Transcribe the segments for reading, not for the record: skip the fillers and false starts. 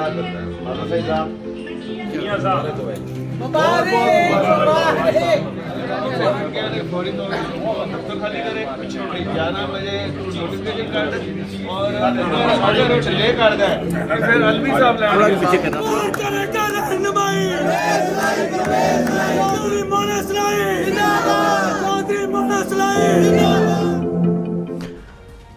इंतजार करता है। माता सही साहब फौरी तौर पर दफ्तर खाली करें, 11 बजे नोटिफिकेशन काट और अगर डिले कर दे फिर अलवी साहब पीछे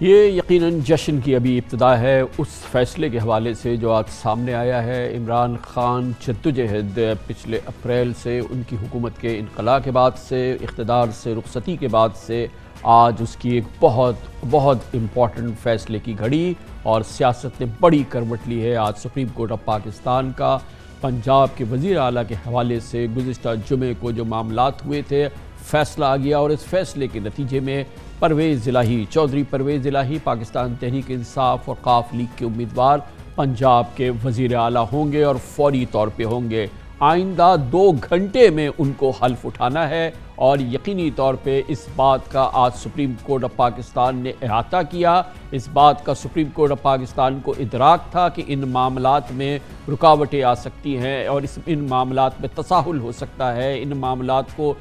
ये यकीनन जश्न की अभी इब्तिदा है उस फैसले के हवाले से जो आज सामने आया है। इमरान खान जद्दोजहद पिछले अप्रैल से उनकी हुकूमत के इनक़ला के बाद से, इक़्तिदार से रुख़सती के बाद से आज उसकी एक बहुत इम्पॉर्टेंट फ़ैसले की घड़ी और सियासत ने बड़ी करवट ली है। आज सुप्रीम कोर्ट ऑफ पाकिस्तान का पंजाब के वज़ीर आला के हवाले से गुज़िश्ता जुमे को जो मामलात हुए थे, फ़ैसला आ गया और इस फ़ैसले के नतीजे में परवेज़ इलाही, चौधरी परवेज़ इलाही पाकिस्तान तहरीक इंसाफ और काफ लीग के उम्मीदवार पंजाब के वज़ीर आला होंगे और फौरी तौर पे होंगे। आइंदा 2 घंटे में उनको हल्फ उठाना है और यकीनी तौर पे इस बात का आज सुप्रीम कोर्ट ऑफ पाकिस्तान ने अहाता किया। इस बात का सुप्रीम कोर्ट ऑफ पाकिस्तान को इदराक था कि इन मामलात में रुकावटें आ सकती हैं और इन मामलात में तसाहुल हो सकता है, इन मामलात को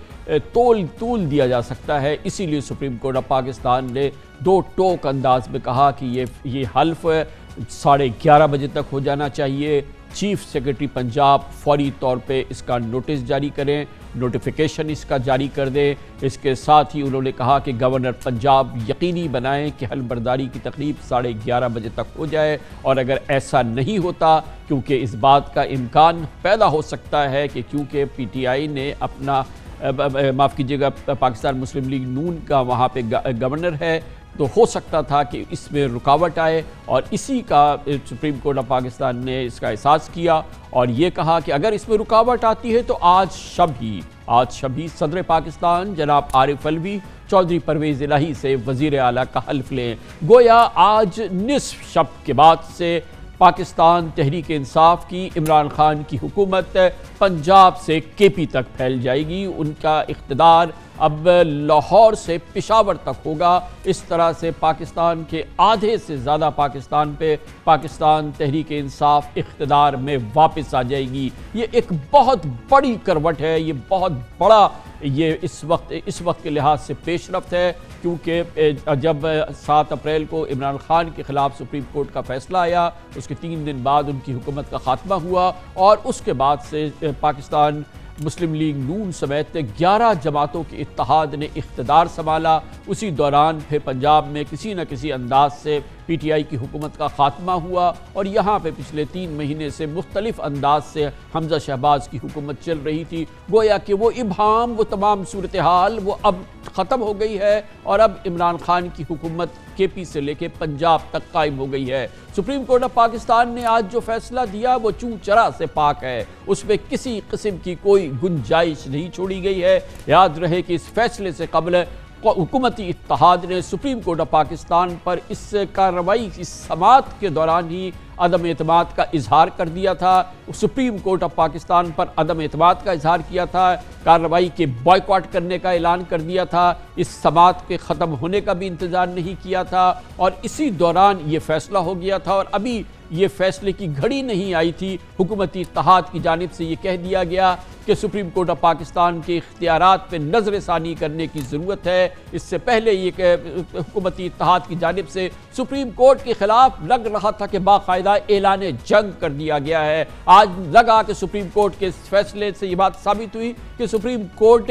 तूल दिया जा सकता है। इसीलिए सुप्रीम कोर्ट ऑफ पाकिस्तान ने 2 टोक अंदाज में कहा कि ये हल्फ 11:30 बजे तक हो जाना चाहिए। चीफ सेक्रेटरी पंजाब फौरी तौर पे इसका नोटिस जारी करें, नोटिफिकेशन इसका जारी कर दें। इसके साथ ही उन्होंने कहा कि गवर्नर पंजाब यकीनी बनाएं कि हलबरदारी की तकरीब 11:30 बजे तक हो जाए और अगर ऐसा नहीं होता, क्योंकि इस बात का इम्कान पैदा हो सकता है कि क्योंकि PTI ने अपना माफ़ कीजिएगा पाकिस्तान मुस्लिम लीग नून का वहाँ पे गवर्नर है, तो हो सकता था कि इसमें रुकावट आए और इसी का सुप्रीम कोर्ट ऑफ पाकिस्तान ने इसका एहसास किया और ये कहा कि अगर इसमें रुकावट आती है तो आज शभी सदर पाकिस्तान जनाब आरिफ अलवी चौधरी परवेज़ इलाही से वज़ीर आला का हल्फ लें। गोया आज निस्फ शब के बाद से पाकिस्तान तहरीक इंसाफ की इमरान खान की हुकूमत पंजाब से KP तक फैल जाएगी। उनका इख्तिदार अब लाहौर से पेशावर तक होगा। इस तरह से पाकिस्तान के आधे से ज़्यादा पाकिस्तान पे पाकिस्तान तहरीक इंसाफ इख्तिदार में वापस आ जाएगी। ये एक बहुत बड़ी करवट है, ये बहुत बड़ा ये इस वक्त के लिहाज से पेशरफ्त है, क्योंकि जब 7 अप्रैल को इमरान खान के ख़िलाफ़ सुप्रीम कोर्ट का फ़ैसला आया, उसके 3 दिन बाद उनकी हुकूमत का ख़ात्मा हुआ और उसके बाद से पाकिस्तान मुस्लिम लीग नून समेत 11 जमातों के इत्तेहाद ने इख्तिदार संभाला। उसी दौरान फिर पंजाब में किसी न किसी अंदाज से PTI की हुकूमत का ख़ात्मा हुआ और यहाँ पे पिछले 3 महीने से मुख्तलिफ अंदाज से हमजा शहबाज की हुकूमत चल रही थी। गोया कि वो इबहाम, वो तमाम सूरत हाल वो अब ख़त्म हो गई है और अब इमरान खान की हुकूमत KP से लेके पंजाब तक कायम हो गई है। सुप्रीम कोर्ट ऑफ पाकिस्तान ने आज जो फैसला दिया वो चूँ चरा से पाक है, उसमें किसी किस्म की कोई गुंजाइश नहीं छोड़ी गई है। याद रहे कि इस फैसले से कबल हुकूमती इत्तेहाद ने सुप्रीम कोर्ट ऑफ पाकिस्तान पर इस कार्रवाई की समाअत के दौरान ही अदम एतमाद का इजहार कर दिया था। सुप्रीम कोर्ट ऑफ पाकिस्तान पर अदम एतमाद का इजहार किया था, कार्रवाई के बॉयकॉट करने का ऐलान कर दिया था, इस समाअत के ख़त्म होने का भी इंतज़ार नहीं किया था और इसी दौरान ये फ़ैसला हो गया था और अभी ये फैसले की घड़ी नहीं आई थी। हुकूमती इत्तेहाद की जानिब से ये कह दिया गया कि सुप्रीम कोर्ट ऑफ पाकिस्तान के इख्तियारात पे नज़रसानी करने की ज़रूरत है। इससे पहले ये हुकूमती इत्तेहाद की जानिब से सुप्रीम कोर्ट के ख़िलाफ़ लग रहा था कि बाकायदा ऐलान जंग कर दिया गया है। आज लगा कि सुप्रीम कोर्ट के इस फैसले से ये बात साबित हुई कि सुप्रीम कोर्ट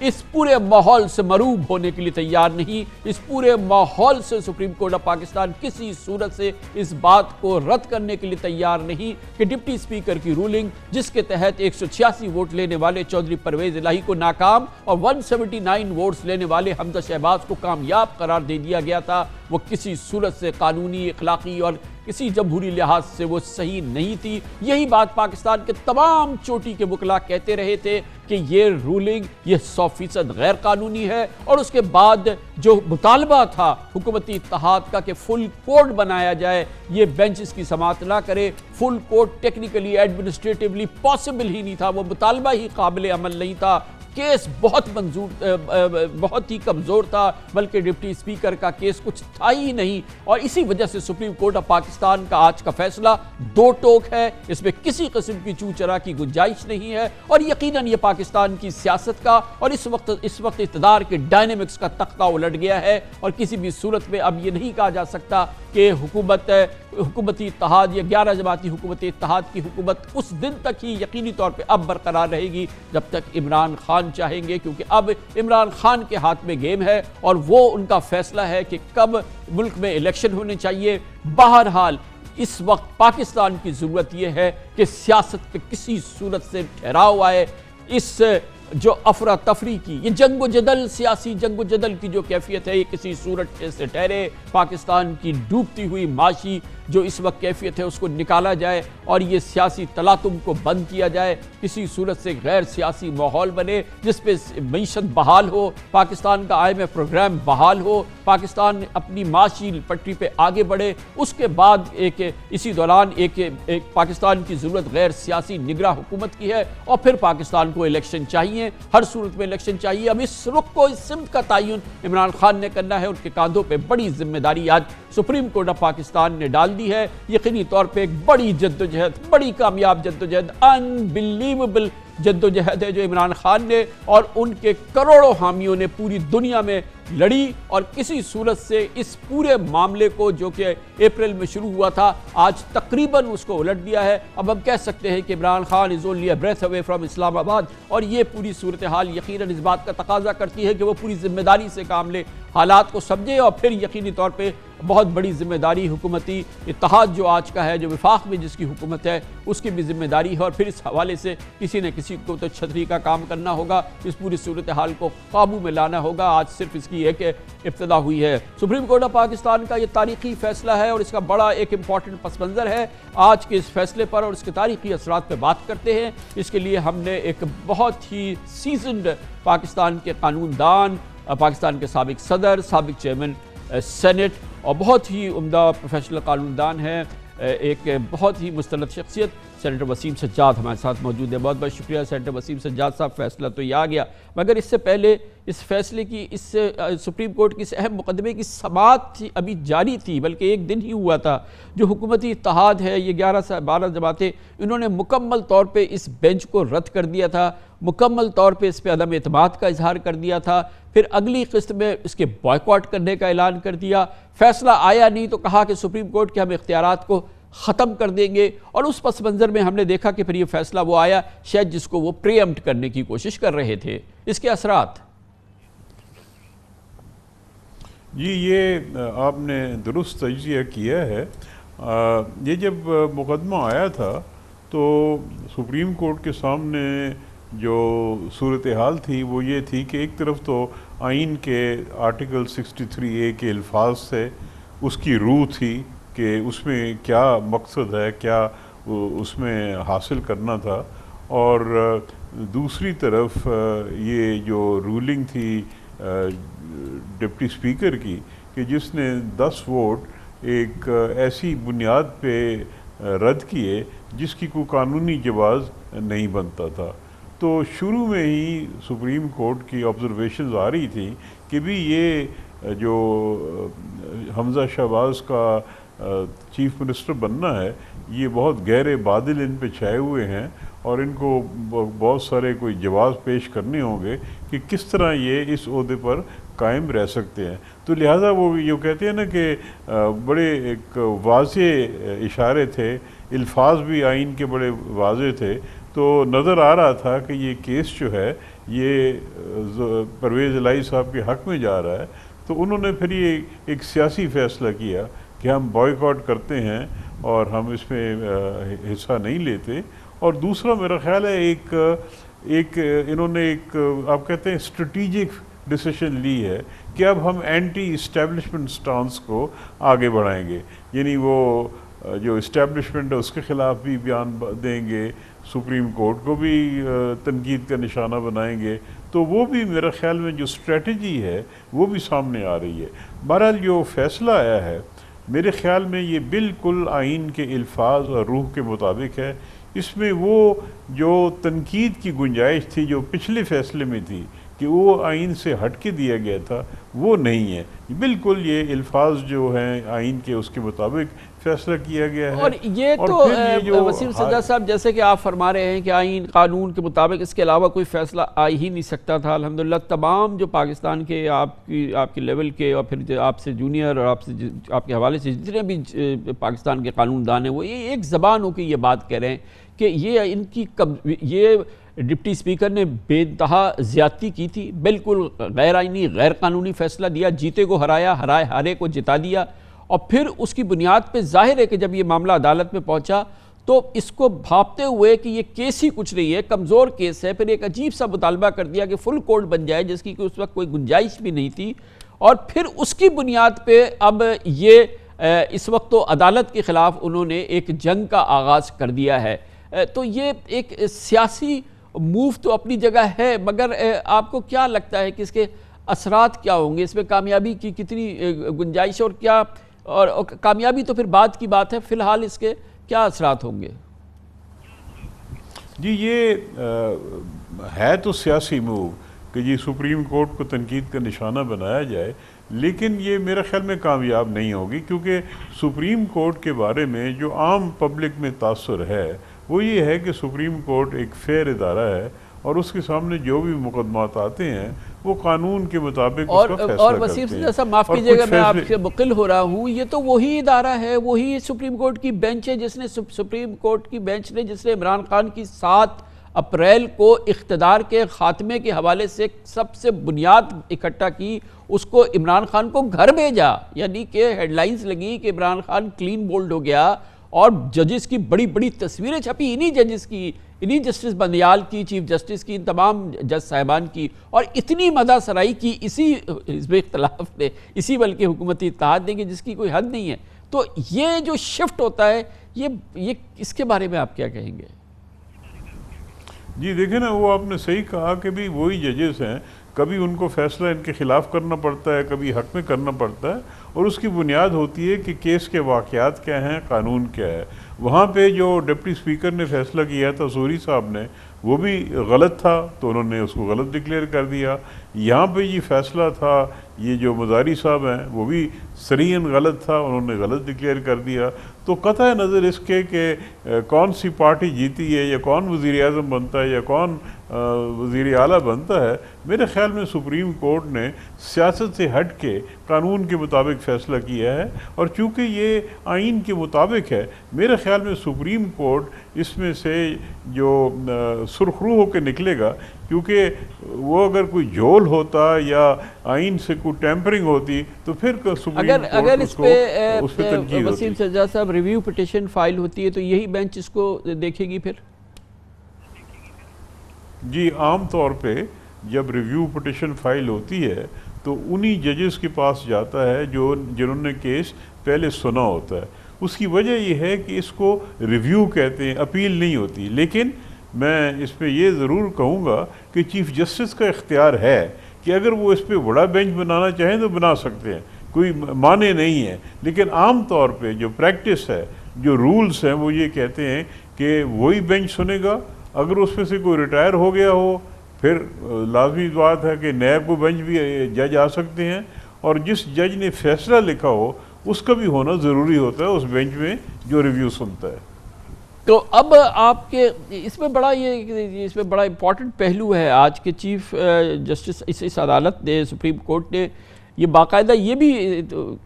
इस पूरे माहौल से मरूब होने के लिए तैयार नहीं। इस पूरे माहौल से सुप्रीम कोर्ट ऑफ पाकिस्तान किसी सूरत से इस बात को रद्द करने के लिए तैयार नहीं कि डिप्टी स्पीकर की रूलिंग जिसके तहत 186 वोट लेने वाले चौधरी परवेज़ इलाही को नाकाम और 179 वोट्स लेने वाले हमजा शहबाज को कामयाब करार दे दिया गया था, वो किसी सूरत से कानूनी, अखलाकी और किसी जमहूरी लिहाज से वो सही नहीं थी। यही बात पाकिस्तान के तमाम चोटी के वकला कहते रहे थे कि ये रूलिंग ये 100% गैर कानूनी है और उसके बाद जो मुतालबा था हुकूमती इत्तेहाद का कि फुल कोर्ट बनाया जाए, ये बेंच इसकी समाअत ना करे, full court technically administratively possible ही नहीं था, वो मुतालबा ही काबिल अमल नहीं था। केस बहुत ही कमज़ोर था, बल्कि डिप्टी स्पीकर का केस कुछ था ही नहीं। और इसी वजह से सुप्रीम कोर्ट ऑफ पाकिस्तान का आज का फैसला दो टोक है, इसमें किसी किस्म की चूचरा की गुंजाइश नहीं है। और यकीनन ये पाकिस्तान की सियासत का और इस वक्त इक़्तिदार के डायनेमिक्स का तख्ता उलट गया है। और किसी भी सूरत में अब ये नहीं कहा जा सकता कि हुकूमती इत्तेहाद या 11 जमाती हुकूमती इत्तेहाद की हुकूमत उस दिन तक ही यकीनी तौर पे अब बरकरार रहेगी जब तक इमरान खान चाहेंगे, क्योंकि अब इमरान खान के हाथ में गेम है और वो उनका फैसला है कि कब मुल्क में इलेक्शन होने चाहिए। बहरहाल इस वक्त पाकिस्तान की ज़रूरत यह है कि सियासत पे किसी सूरत से ठहराव आए। इस जो अफरा तफरी की ये जंगो जदल, सियासी जंगो जदल की जो कैफियत है, ये किसी सूरत से ठहरे। पाकिस्तान की डूबती हुई माशी जो इस वक्त कैफियत है उसको निकाला जाए और ये सियासी तलातुम को बंद किया जाए। किसी सूरत से गैर सियासी माहौल बने जिस पे मईशत बहाल हो, पाकिस्तान का IMF प्रोग्राम बहाल हो, पाकिस्तान अपनी माशी पटरी पे आगे बढ़े। उसके बाद इसी दौरान एक पाकिस्तान की ज़रूरत गैर सियासी निगरां हुकूमत की है और फिर पाकिस्तान को इलेक्शन चाहिए, हर सूरत में इलेक्शन चाहिए। अब इस रुख को, इस सिमत का तयन इमरान खान ने करना है। उनके कांधों पे बड़ी जिम्मेदारी आज सुप्रीम कोर्ट ऑफ पाकिस्तान ने डाल दी है। यकीनी तौर पे एक बड़ी जद्दोजहद, बड़ी कामयाब जद्दोजहद, अनबिलीवेबल जद्दोजहद है जो इमरान खान ने और उनके करोड़ों हामियों ने पूरी दुनिया में लड़ी और किसी सूरत से इस पूरे मामले को जो कि अप्रैल में शुरू हुआ था आज तकरीबन उसको उलट दिया है। अब हम कह सकते हैं कि Imran Khan is only a breath away from Islamabad. और ये पूरी सूरत हाल यकीनन इस बात का तकाजा करती है कि वो पूरी जिम्मेदारी से काम ले, हालात को समझे और फिर यकीनी तौर पर बहुत बड़ी जिम्मेदारी हुकूमती इत्तेहाद जो आज का है, जो विफाक में जिसकी हुकूमत है, उसकी भी जिम्मेदारी है। और फिर इस हवाले से किसी न किसी को तो छतरी का काम करना होगा, इस पूरी सूरत हाल को काबू में लाना होगा। आज सिर्फ इसकी एक इब्तिदा हुई है। सुप्रीम कोर्ट ऑफ पाकिस्तान का ये तारीखी फैसला है और इसका बड़ा एक इंपॉर्टेंट पस मंज़र है। आज के इस फैसले पर और इसके तारीखी असरात पर बात करते हैं। इसके लिए हमने एक बहुत ही सीजनड पाकिस्तान के कानूनदान, पाकिस्तान के साबिक सदर, साबिक चेयरमैन सेनेट और बहुत ही उम्दा प्रोफेशनल कानूनदान है, एक बहुत ही मुस्तनद शख्सियत सेनेटर वसीम सज्जाद हमारे साथ मौजूद है। बहुत बहुत शुक्रिया सेनेटर वसीम सज्जाद साहब। फैसला तो ये आ गया, मगर इससे पहले इस फैसले की, इस सुप्रीम कोर्ट की इस अहम मुकदमे की समाअत अभी जारी थी, बल्कि एक दिन ही हुआ था। जो हुकूमती इत्तेहाद है, ये 11 से 12 जमातें, इन्होंने मुकम्मल तौर पर इस बेंच को रद्द कर दिया था, मुकम्मल तौर पर इस पर अदम एतमाद का इजहार कर दिया था। फिर अगली किस्त में इसके बॉयकॉट करने का ऐलान कर दिया। फैसला आया नहीं तो कहा कि सुप्रीम कोर्ट के हम इख्तियारात को ख़त्म कर देंगे। और उस पस मंज़र में हमने देखा कि फिर ये फैसला वो आया शायद जिसको वो प्रीएम्प्ट करने की कोशिश कर रहे थे। इसके असरात जी, ये आपने दुरुस्त तजिया किया है। ये जब मुकदमा आया था तो सुप्रीम कोर्ट के सामने जो सूरत हाल थी वो ये थी कि एक तरफ तो आइन के आर्टिकल 63A के अल्फाज थे, उसकी रूह थी कि उसमें क्या मकसद है, क्या उसमें हासिल करना था। और दूसरी तरफ ये जो रूलिंग थी डिप्टी स्पीकर की कि जिसने 10 वोट एक ऐसी बुनियाद पे रद्द किए जिसकी कोई कानूनी जवाज़ नहीं बनता था। तो शुरू में ही सुप्रीम कोर्ट की ऑब्जर्वेशंस आ रही थी कि भी ये जो हमज़ा शहबाज का चीफ मिनिस्टर बनना है, ये बहुत गहरे बादल इन पे छाए हुए हैं और इनको बहुत सारे कोई जवाब पेश करने होंगे कि किस तरह ये इस ओहदे पर कायम रह सकते हैं। तो लिहाजा वो ये कहते हैं ना कि बड़े एक वाज़े इशारे थे, अल्फाज भी आइन के बड़े वाज़े थे। तो नज़र आ रहा था कि ये केस जो है ये परवेज़ इलाही साहब के हक़ में जा रहा है। तो उन्होंने फिर ये एक सियासी फ़ैसला किया कि हम बॉयकॉट करते हैं और हम इसमें हिस्सा नहीं लेते। और दूसरा मेरा ख्याल है एक इन्होंने एक आप कहते हैं स्ट्रेटिजिक डिसीजन ली है कि अब हम एंटी इस्टेब्लिशमेंट स्टांस को आगे बढ़ाएंगे। यानी वो जो इस्टेब्लिशमेंट है उसके ख़िलाफ़ भी बयान देंगे, सुप्रीम कोर्ट को भी तनकीद का निशाना बनाएंगे। तो वो भी मेरे ख़्याल में जो स्ट्रेटजी है वो भी सामने आ रही है। बहरहाल जो फ़ैसला आया है मेरे ख़्याल में ये बिल्कुल आइन के अल्फाज और रूह के मुताबिक है। इसमें वो जो तनकीद की गुंजाइश थी जो पिछले फैसले में थी कि वो आइन से हट के दिया गया था, वो नहीं है। बिल्कुल ये अल्फाज जो हैं आइन के उसके मुताबिक फैसला किया गया है। और ये और तो फिर ये वसीम सज्जाद साहब, जैसे कि आप फरमा रहे हैं कि आइन कानून के मुताबिक इसके अलावा कोई फैसला आ ही नहीं सकता था। अल्हम्दुलिल्लाह तमाम जो पाकिस्तान के आपकी लेवल के और फिर आपसे जूनियर और आपके हवाले से जितने भी पाकिस्तान के कानूनदान हैं वो ये एक ज़बान होकर ये बात कह रहे हैं कि ये डिप्टी स्पीकर ने बेइंतहा ज़्यादती की थी, बिल्कुल गैर आइनी गैर कानूनी फ़ैसला दिया, जीते को हराया, हारे को जिता दिया। और फिर उसकी बुनियाद पे जाहिर है कि जब ये मामला अदालत में पहुंचा तो इसको भापते हुए कि ये केस ही कुछ नहीं है, कमज़ोर केस है, फिर एक अजीब सा मुतालबा कर दिया कि फुल कोर्ट बन जाए जिसकी कि उस वक्त कोई गुंजाइश भी नहीं थी। और फिर उसकी बुनियाद पे अब ये इस वक्त तो अदालत के ख़िलाफ़ उन्होंने एक जंग का आगाज़ कर दिया है। तो ये एक सियासी मूव तो अपनी जगह है, मगर आपको क्या लगता है कि इसके असरात क्या होंगे, इसमें कामयाबी की कितनी गुंजाइश और क्या, और कामयाबी तो फिर बाद की बात है, फ़िलहाल इसके क्या असरात होंगे? जी ये है तो सियासी मूव कि जी सुप्रीम कोर्ट को तनकीद का निशाना बनाया जाए, लेकिन ये मेरे ख्याल में कामयाब नहीं होगी, क्योंकि सुप्रीम कोर्ट के बारे में जो आम पब्लिक में तासुर है वो ये है कि सुप्रीम कोर्ट एक फेयर इदारा है और उसके सामने जो भी मुकदमात आते हैं वो कानून के मुताबिक उसका फैसला और वसीम जैसा माफ़ कीजिएगा मैं आपसे मुक़िल हो रहा हूँ, ये तो वही इदारा है, वही सुप्रीम कोर्ट की बेंच है जिसने सुप्रीम कोर्ट की बेंच ने जिसने इमरान खान की 7 अप्रैल को इख्तिदार के ख़ात्मे के हवाले से सबसे बुनियाद इकट्ठा की, उसको इमरान खान को घर भेजा, यानी कि हेडलाइंस लगी कि इमरान खान क्लीन बोल्ड हो गया और जजेस की बड़ी बड़ी तस्वीरें छपी, इन्हीं जजेस की, इन्हीं जस्टिस बंदयाल की, चीफ जस्टिस की, इन तमाम जज साहिबान की, और इतनी मदा सराई की इसी हिज़्ब इख्तिलाफ ने, इसी बल्कि हुकूमती इत्तेहाद ने, कि जिसकी कोई हद नहीं है। तो ये जो शिफ्ट होता है ये इसके बारे में आप क्या कहेंगे? जी देखें ना, वो आपने सही कहा कि भी वही जजेस हैं, कभी उनको फैसला इनके ख़िलाफ़ करना पड़ता है, कभी हक़ में करना पड़ता है, और उसकी बुनियाद होती है कि केस के वाक़यात क्या हैं, कानून क्या है। वहाँ पे जो डिप्टी स्पीकर ने फ़ैसला किया था सूरी साहब ने, वो भी गलत था तो उन्होंने उसको गलत डिक्लेयर कर दिया। यहाँ पे ये फ़ैसला था, ये जो मज़ारी साहब हैं वो भी सरीहन गलत था, उन्होंने गलत डिक्लेयर कर दिया। तो कतई नज़र इसके कि कौन सी पार्टी जीती है या कौन वज़ीर आज़म बनता है या कौन वज़ीर आला बनता है, मेरे ख़्याल में सुप्रीम कोर्ट ने सियासत से हट के कानून के मुताबिक फ़ैसला किया है। और चूँकि ये आइन के मुताबिक है, मेरे ख़्याल में सुप्रीम कोर्ट इसमें से जो सुरखरू होकर निकलेगा, क्योंकि वो अगर कोई झोल होता या आइन से कोई टेम्परिंग होती तो फिर सुप्रीम कोर्ट अगर इस पे तनकीद वसीम सज्जाद साहब रिव्यू पिटिशन फाइल होती है तो यही बेंच इसको देखेगी फिर? जी आम तौर पे जब रिव्यू पिटिशन फाइल होती है तो उन्हीं जजेस के पास जाता है जो जिन्होंने केस पहले सुना होता है। उसकी वजह यह है कि इसको रिव्यू कहते हैं, अपील नहीं होती। लेकिन मैं इस पर यह ज़रूर कहूँगा कि चीफ़ जस्टिस का इख्तियार है कि अगर वो इस पर बड़ा बेंच बनाना चाहें तो बना सकते हैं, कोई माने नहीं है। लेकिन आम तौर पे जो प्रैक्टिस है, जो रूल्स हैं, वो ये कहते हैं कि वही बेंच सुनेगा। अगर उसमें से कोई रिटायर हो गया हो फिर लाजमी बात है कि नया कोई बेंच भी जज आ सकते हैं, और जिस जज ने फैसला लिखा हो उसका भी होना ज़रूरी होता है उस बेंच में जो रिव्यू सुनता है। तो अब आपके इसमें बड़ा इम्पॉर्टेंट पहलू है आज के चीफ जस्टिस इस अदालत ने, सुप्रीम कोर्ट ने ये बाकायदा ये भी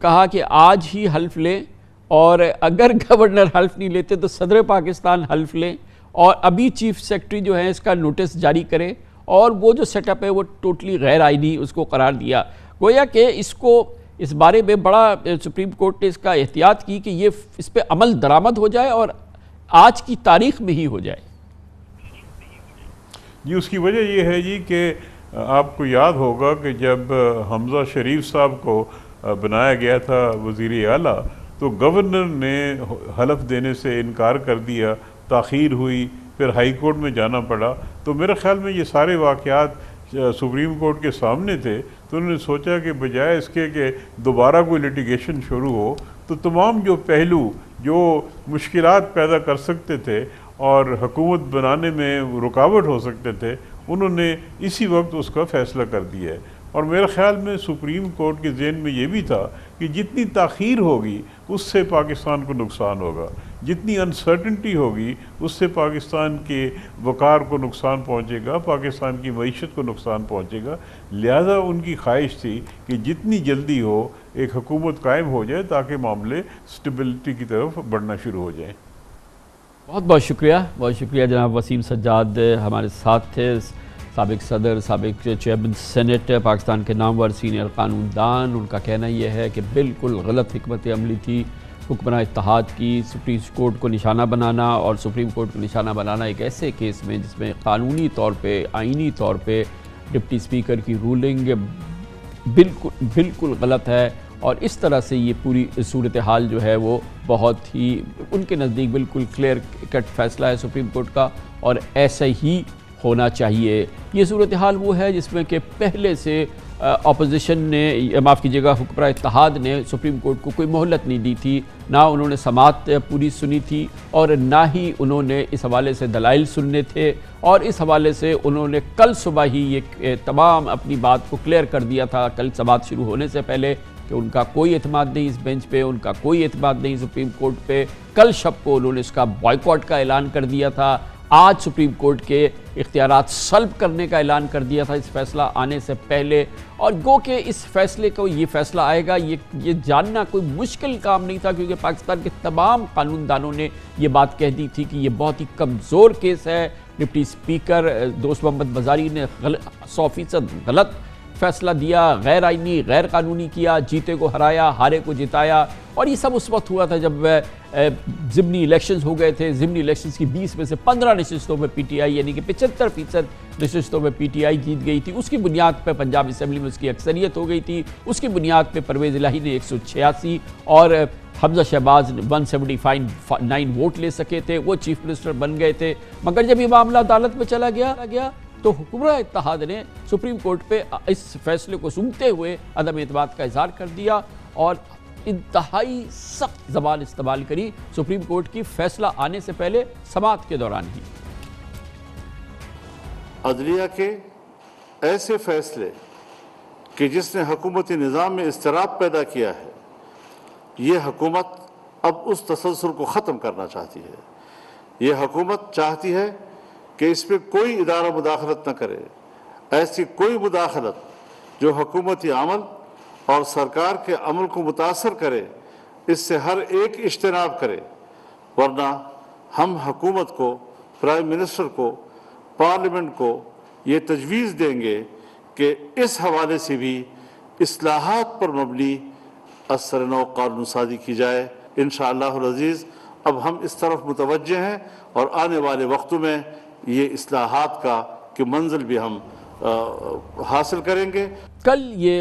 कहा कि आज ही हल्फ लें, और अगर गवर्नर हल्फ नहीं लेते तो सदर पाकिस्तान हल्फ लें, और अभी चीफ सेक्रेटरी जो है इसका नोटिस जारी करें, और वो जो सेटअप है वो टोटली गैर आइनी उसको करार दिया। गोया कि इसको इस बारे में बड़ा सुप्रीम कोर्ट ने इसका एहतियात की कि ये इस पर अमल दरामद हो जाए और आज की तारीख में ही हो जाए। जी उसकी वजह ये है जी कि आपको याद होगा कि जब हमजा शरीफ साहब को बनाया गया था वज़ीर आला, तो गवर्नर ने हलफ देने से इनकार कर दिया, ताख़ीर हुई, फिर हाई कोर्ट में जाना पड़ा। तो मेरे ख़्याल में ये सारे वाक़यात सुप्रीम कोर्ट के सामने थे, तो उन्होंने सोचा कि बजाय इसके कि दोबारा कोई लिटिगेशन शुरू हो, तो तमाम जो पहलू जो मुश्किलात पैदा कर सकते थे और हुकूमत बनाने में रुकावट हो सकते थे, उन्होंने इसी वक्त उसका फ़ैसला कर दिया है। और मेरे ख़्याल में सुप्रीम कोर्ट के ज़हन में ये भी था कि जितनी ताख़ीर होगी उससे पाकिस्तान को नुकसान होगा, जितनी अनसर्टनटी होगी उससे पाकिस्तान के वक़ार को नुकसान पहुँचेगा, पाकिस्तान की मईशत को नुकसान पहुँचेगा। लिहाजा उनकी ख्वाहिश थी कि जितनी जल्दी हो एक हुकूमत कायम हो जाए ताकि मामले स्टेबिलिटी की तरफ बढ़ना शुरू हो जाए। बहुत बहुत शुक्रिया जनाब वसीम सज्जाद हमारे साथ थे, साबिक सदर, साबिक चेयरमैन सेनेट, पाकिस्तान के नामवर सीनियर कानूनदान। उनका कहना यह है कि बिल्कुल गलत हिकमत अमली थी हुक्मरान इत्तेहाद की सुप्रीम कोर्ट को निशाना बनाना, और सुप्रीम कोर्ट को निशाना बनाना एक ऐसे केस में जिसमें कानूनी तौर पे, आइनी तौर पे डिप्टी स्पीकर की रूलिंग बिल्कुल गलत है। और इस तरह से ये पूरी सूरत हाल जो है वो बहुत ही उनके नज़दीक बिल्कुल क्लियर कट फैसला है सुप्रीम कोर्ट का, और ऐसा ही होना चाहिए। ये सूरत हाल वो है जिसमें कि पहले से अपोजिशन ने, माफ़ कीजिएगा, हुक्मरान इत्तेहाद ने सुप्रीम कोर्ट को कोई मोहलत नहीं दी थी, ना उन्होंने समाअत पूरी सुनी थी और ना ही उन्होंने इस हवाले से दलाइल सुनने थे। और इस हवाले से उन्होंने कल सुबह ही ये तमाम अपनी बात को क्लियर कर दिया था, कल समाअत शुरू होने से पहले, कि उनका कोई एतमाद नहीं इस बेंच पे, उनका कोई एतमाद नहीं सुप्रीम कोर्ट पे। कल शब को उन्होंने इसका बॉयकॉट का ऐलान कर दिया था। आज सुप्रीम कोर्ट के इख्तियारात सल्ब करने का ऐलान कर दिया था इस फैसला आने से पहले। और गो के इस फैसले को, ये फैसला आएगा, ये जानना कोई मुश्किल काम नहीं था, क्योंकि पाकिस्तान के तमाम कानूनदानों ने ये बात कह दी थी कि ये बहुत ही कमज़ोर केस है। डिप्टी स्पीकर दोस्त मोहम्मद बाज़ारी ने 100% गलत फैसला दिया, गैर आइनी, गैर कानूनी किया, जीते को हराया, हारे को जिताया। और ये सब उस वक्त हुआ था जब ज़िमनी इलेक्शंस हो गए थे। ज़िमनी इलेक्शंस की 20 में से 15 नशिस्तों में पीटीआई, यानी कि 75% नशिस्तों में पीटीआई जीत गई थी। उसकी बुनियाद पर पंजाब असम्बली में उसकी अक्सरियत हो गई थी। उसकी बुनियाद पर परवेज़ इलाही ने 186 और हमजा शहबाज 179 वोट ले सके थे, वो चीफ मिनिस्टर बन गए थे। मगर जब ये मामला अदालत में चला गया तो हुक्मरान इत्तेहाद ने सुप्रीम कोर्ट पे इस फैसले को सुनते हुए अदम एतमाद का इजहार कर दिया और इंतहाई सख्त ज़बान इस्तेमाल करी सुप्रीम कोर्ट की फैसला आने से पहले समाअत के दौरान ही। अदलिया के ऐसे फैसले कि जिसने हुकूमती निज़ाम में इज़्तिराब पैदा किया है, ये हुकूमत अब उस तसलसल को ख़त्म करना चाहती है। ये हुकूमत चाहती है कि इसमें कोई इदारा मुदाखलत न करे, ऐसी कोई मुदाखलत जो हुकूमती अमल और सरकार के अमल को मुतासर करे, इससे हर एक इज्तनाब करे, वरना हम हुकूमत को, प्राइम मिनिस्टर को, पार्लियामेंट को ये तजवीज़ देंगे कि इस हवाले से भी इस्लाहात पर मबनी असर नौ कानून साजी की जाए। इंशाअल्लाह अज़ीज़ अब हम इस तरफ मुतवज्जे हैं और आने वाले वक्तों में ये इस्लाहात की मंजिल भी हम हासिल करेंगे। कल ये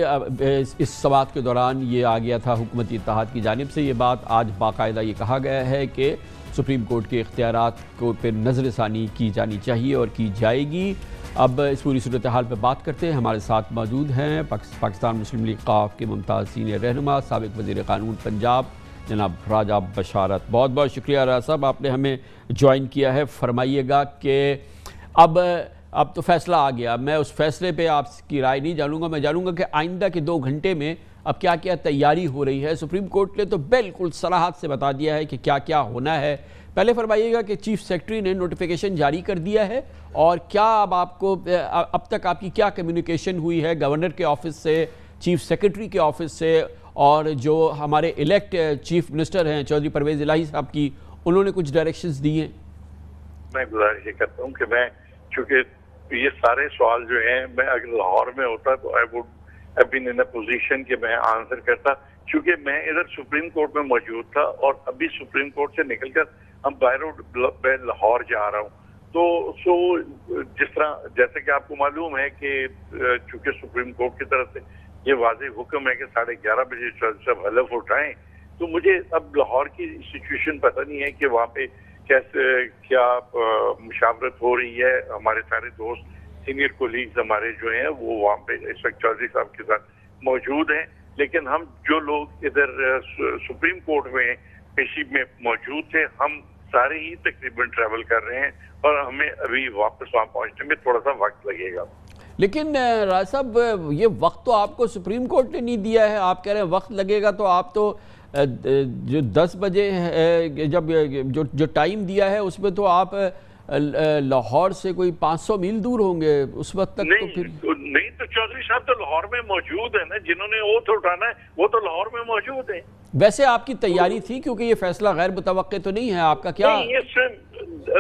इस समाअत के दौरान ये आ गया था हुकूमती इत्तेहाद की जानिब से ये बात, आज बाकायदा ये कहा गया है कि सुप्रीम कोर्ट के इख्तियारात को पर नज़रसानी की जानी चाहिए और की जाएगी। अब इस पूरी सूरत हाल पर बात करते हैं। हमारे साथ मौजूद हैं पाकिस्तान मुस्लिम लीग क़ाफ के मुमताज़ सीनियर रहनुमा, साबिक़ वज़ीर क़ानून पंजाब जनाब राजा बशारत। बहुत बहुत शुक्रिया राजा साहब, आपने हमें ज्वाइन किया है। फरमाइएगा कि अब तो फैसला आ गया, मैं उस फैसले पे आपकी राय नहीं जानूंगा, मैं जानूंगा कि आइंदा के 2 घंटे में अब क्या क्या तैयारी हो रही है। सुप्रीम कोर्ट ने तो बिल्कुल सराहत से बता दिया है कि क्या क्या होना है। पहले फरमाइएगा कि चीफ सेक्रेटरी ने नोटिफिकेशन जारी कर दिया है, और क्या अब तक आपकी क्या कम्युनिकेशन हुई है गवर्नर के ऑफिस से, चीफ सेक्रेटरी के ऑफिस से, और जो हमारे इलेक्ट चीफ मिनिस्टर हैं चौधरी परवेज़ इलाही साहब की, उन्होंने कुछ डायरेक्शंस दिए हैं? मैं गुजारिश ये करता हूँ कि मैं, चूँकि ये सारे सवाल जो हैं, मैं अगर लाहौर में होता तो I would have been in a position कि मैं आंसर करता, क्योंकि मैं इधर सुप्रीम कोर्ट में मौजूद था और अभी सुप्रीम कोर्ट से निकलकर हम बाय रोड मैं लाहौर जा रहा हूँ। तो जैसे कि आपको मालूम है कि चूँकि सुप्रीम कोर्ट की तरफ से ये वाज़ेह हुक्म है कि 11:30 बजे सब हलफ उठाएं, तो मुझे अब लाहौर की सिचुएशन पता नहीं है कि वहाँ पे क्या मुशावरत हो रही है। हमारे सारे दोस्त, सीनियर कोलीग्स हमारे जो हैं वो वहाँ पे इस वक्त चौधरी साहब के साथ मौजूद हैं, लेकिन हम जो लोग इधर सुप्रीम कोर्ट में पेशी में मौजूद थे, हम सारे ही तकरीबन ट्रैवल कर रहे हैं और हमें अभी वापस वहाँ पहुँचने में थोड़ा सा वक्त लगेगा। लेकिन राज साहब, ये वक्त तो आपको सुप्रीम कोर्ट ने नहीं दिया है। आप कह रहे हैं वक्त लगेगा, तो आप तो जो 10 बजे जब जो टाइम दिया है उसमें तो आप लाहौर से कोई 500 मील दूर होंगे उस वक्त तक। नहीं, तो फिर नहीं तो चौधरी साहब तो लाहौर में मौजूद है ना, जिन्होंने ओथ उठाना है वो तो लाहौर में मौजूद है। वैसे आपकी तैयारी थी, क्योंकि ये फैसला गैर मुतवक्के तो नहीं है आपका क्या? नहीं, ये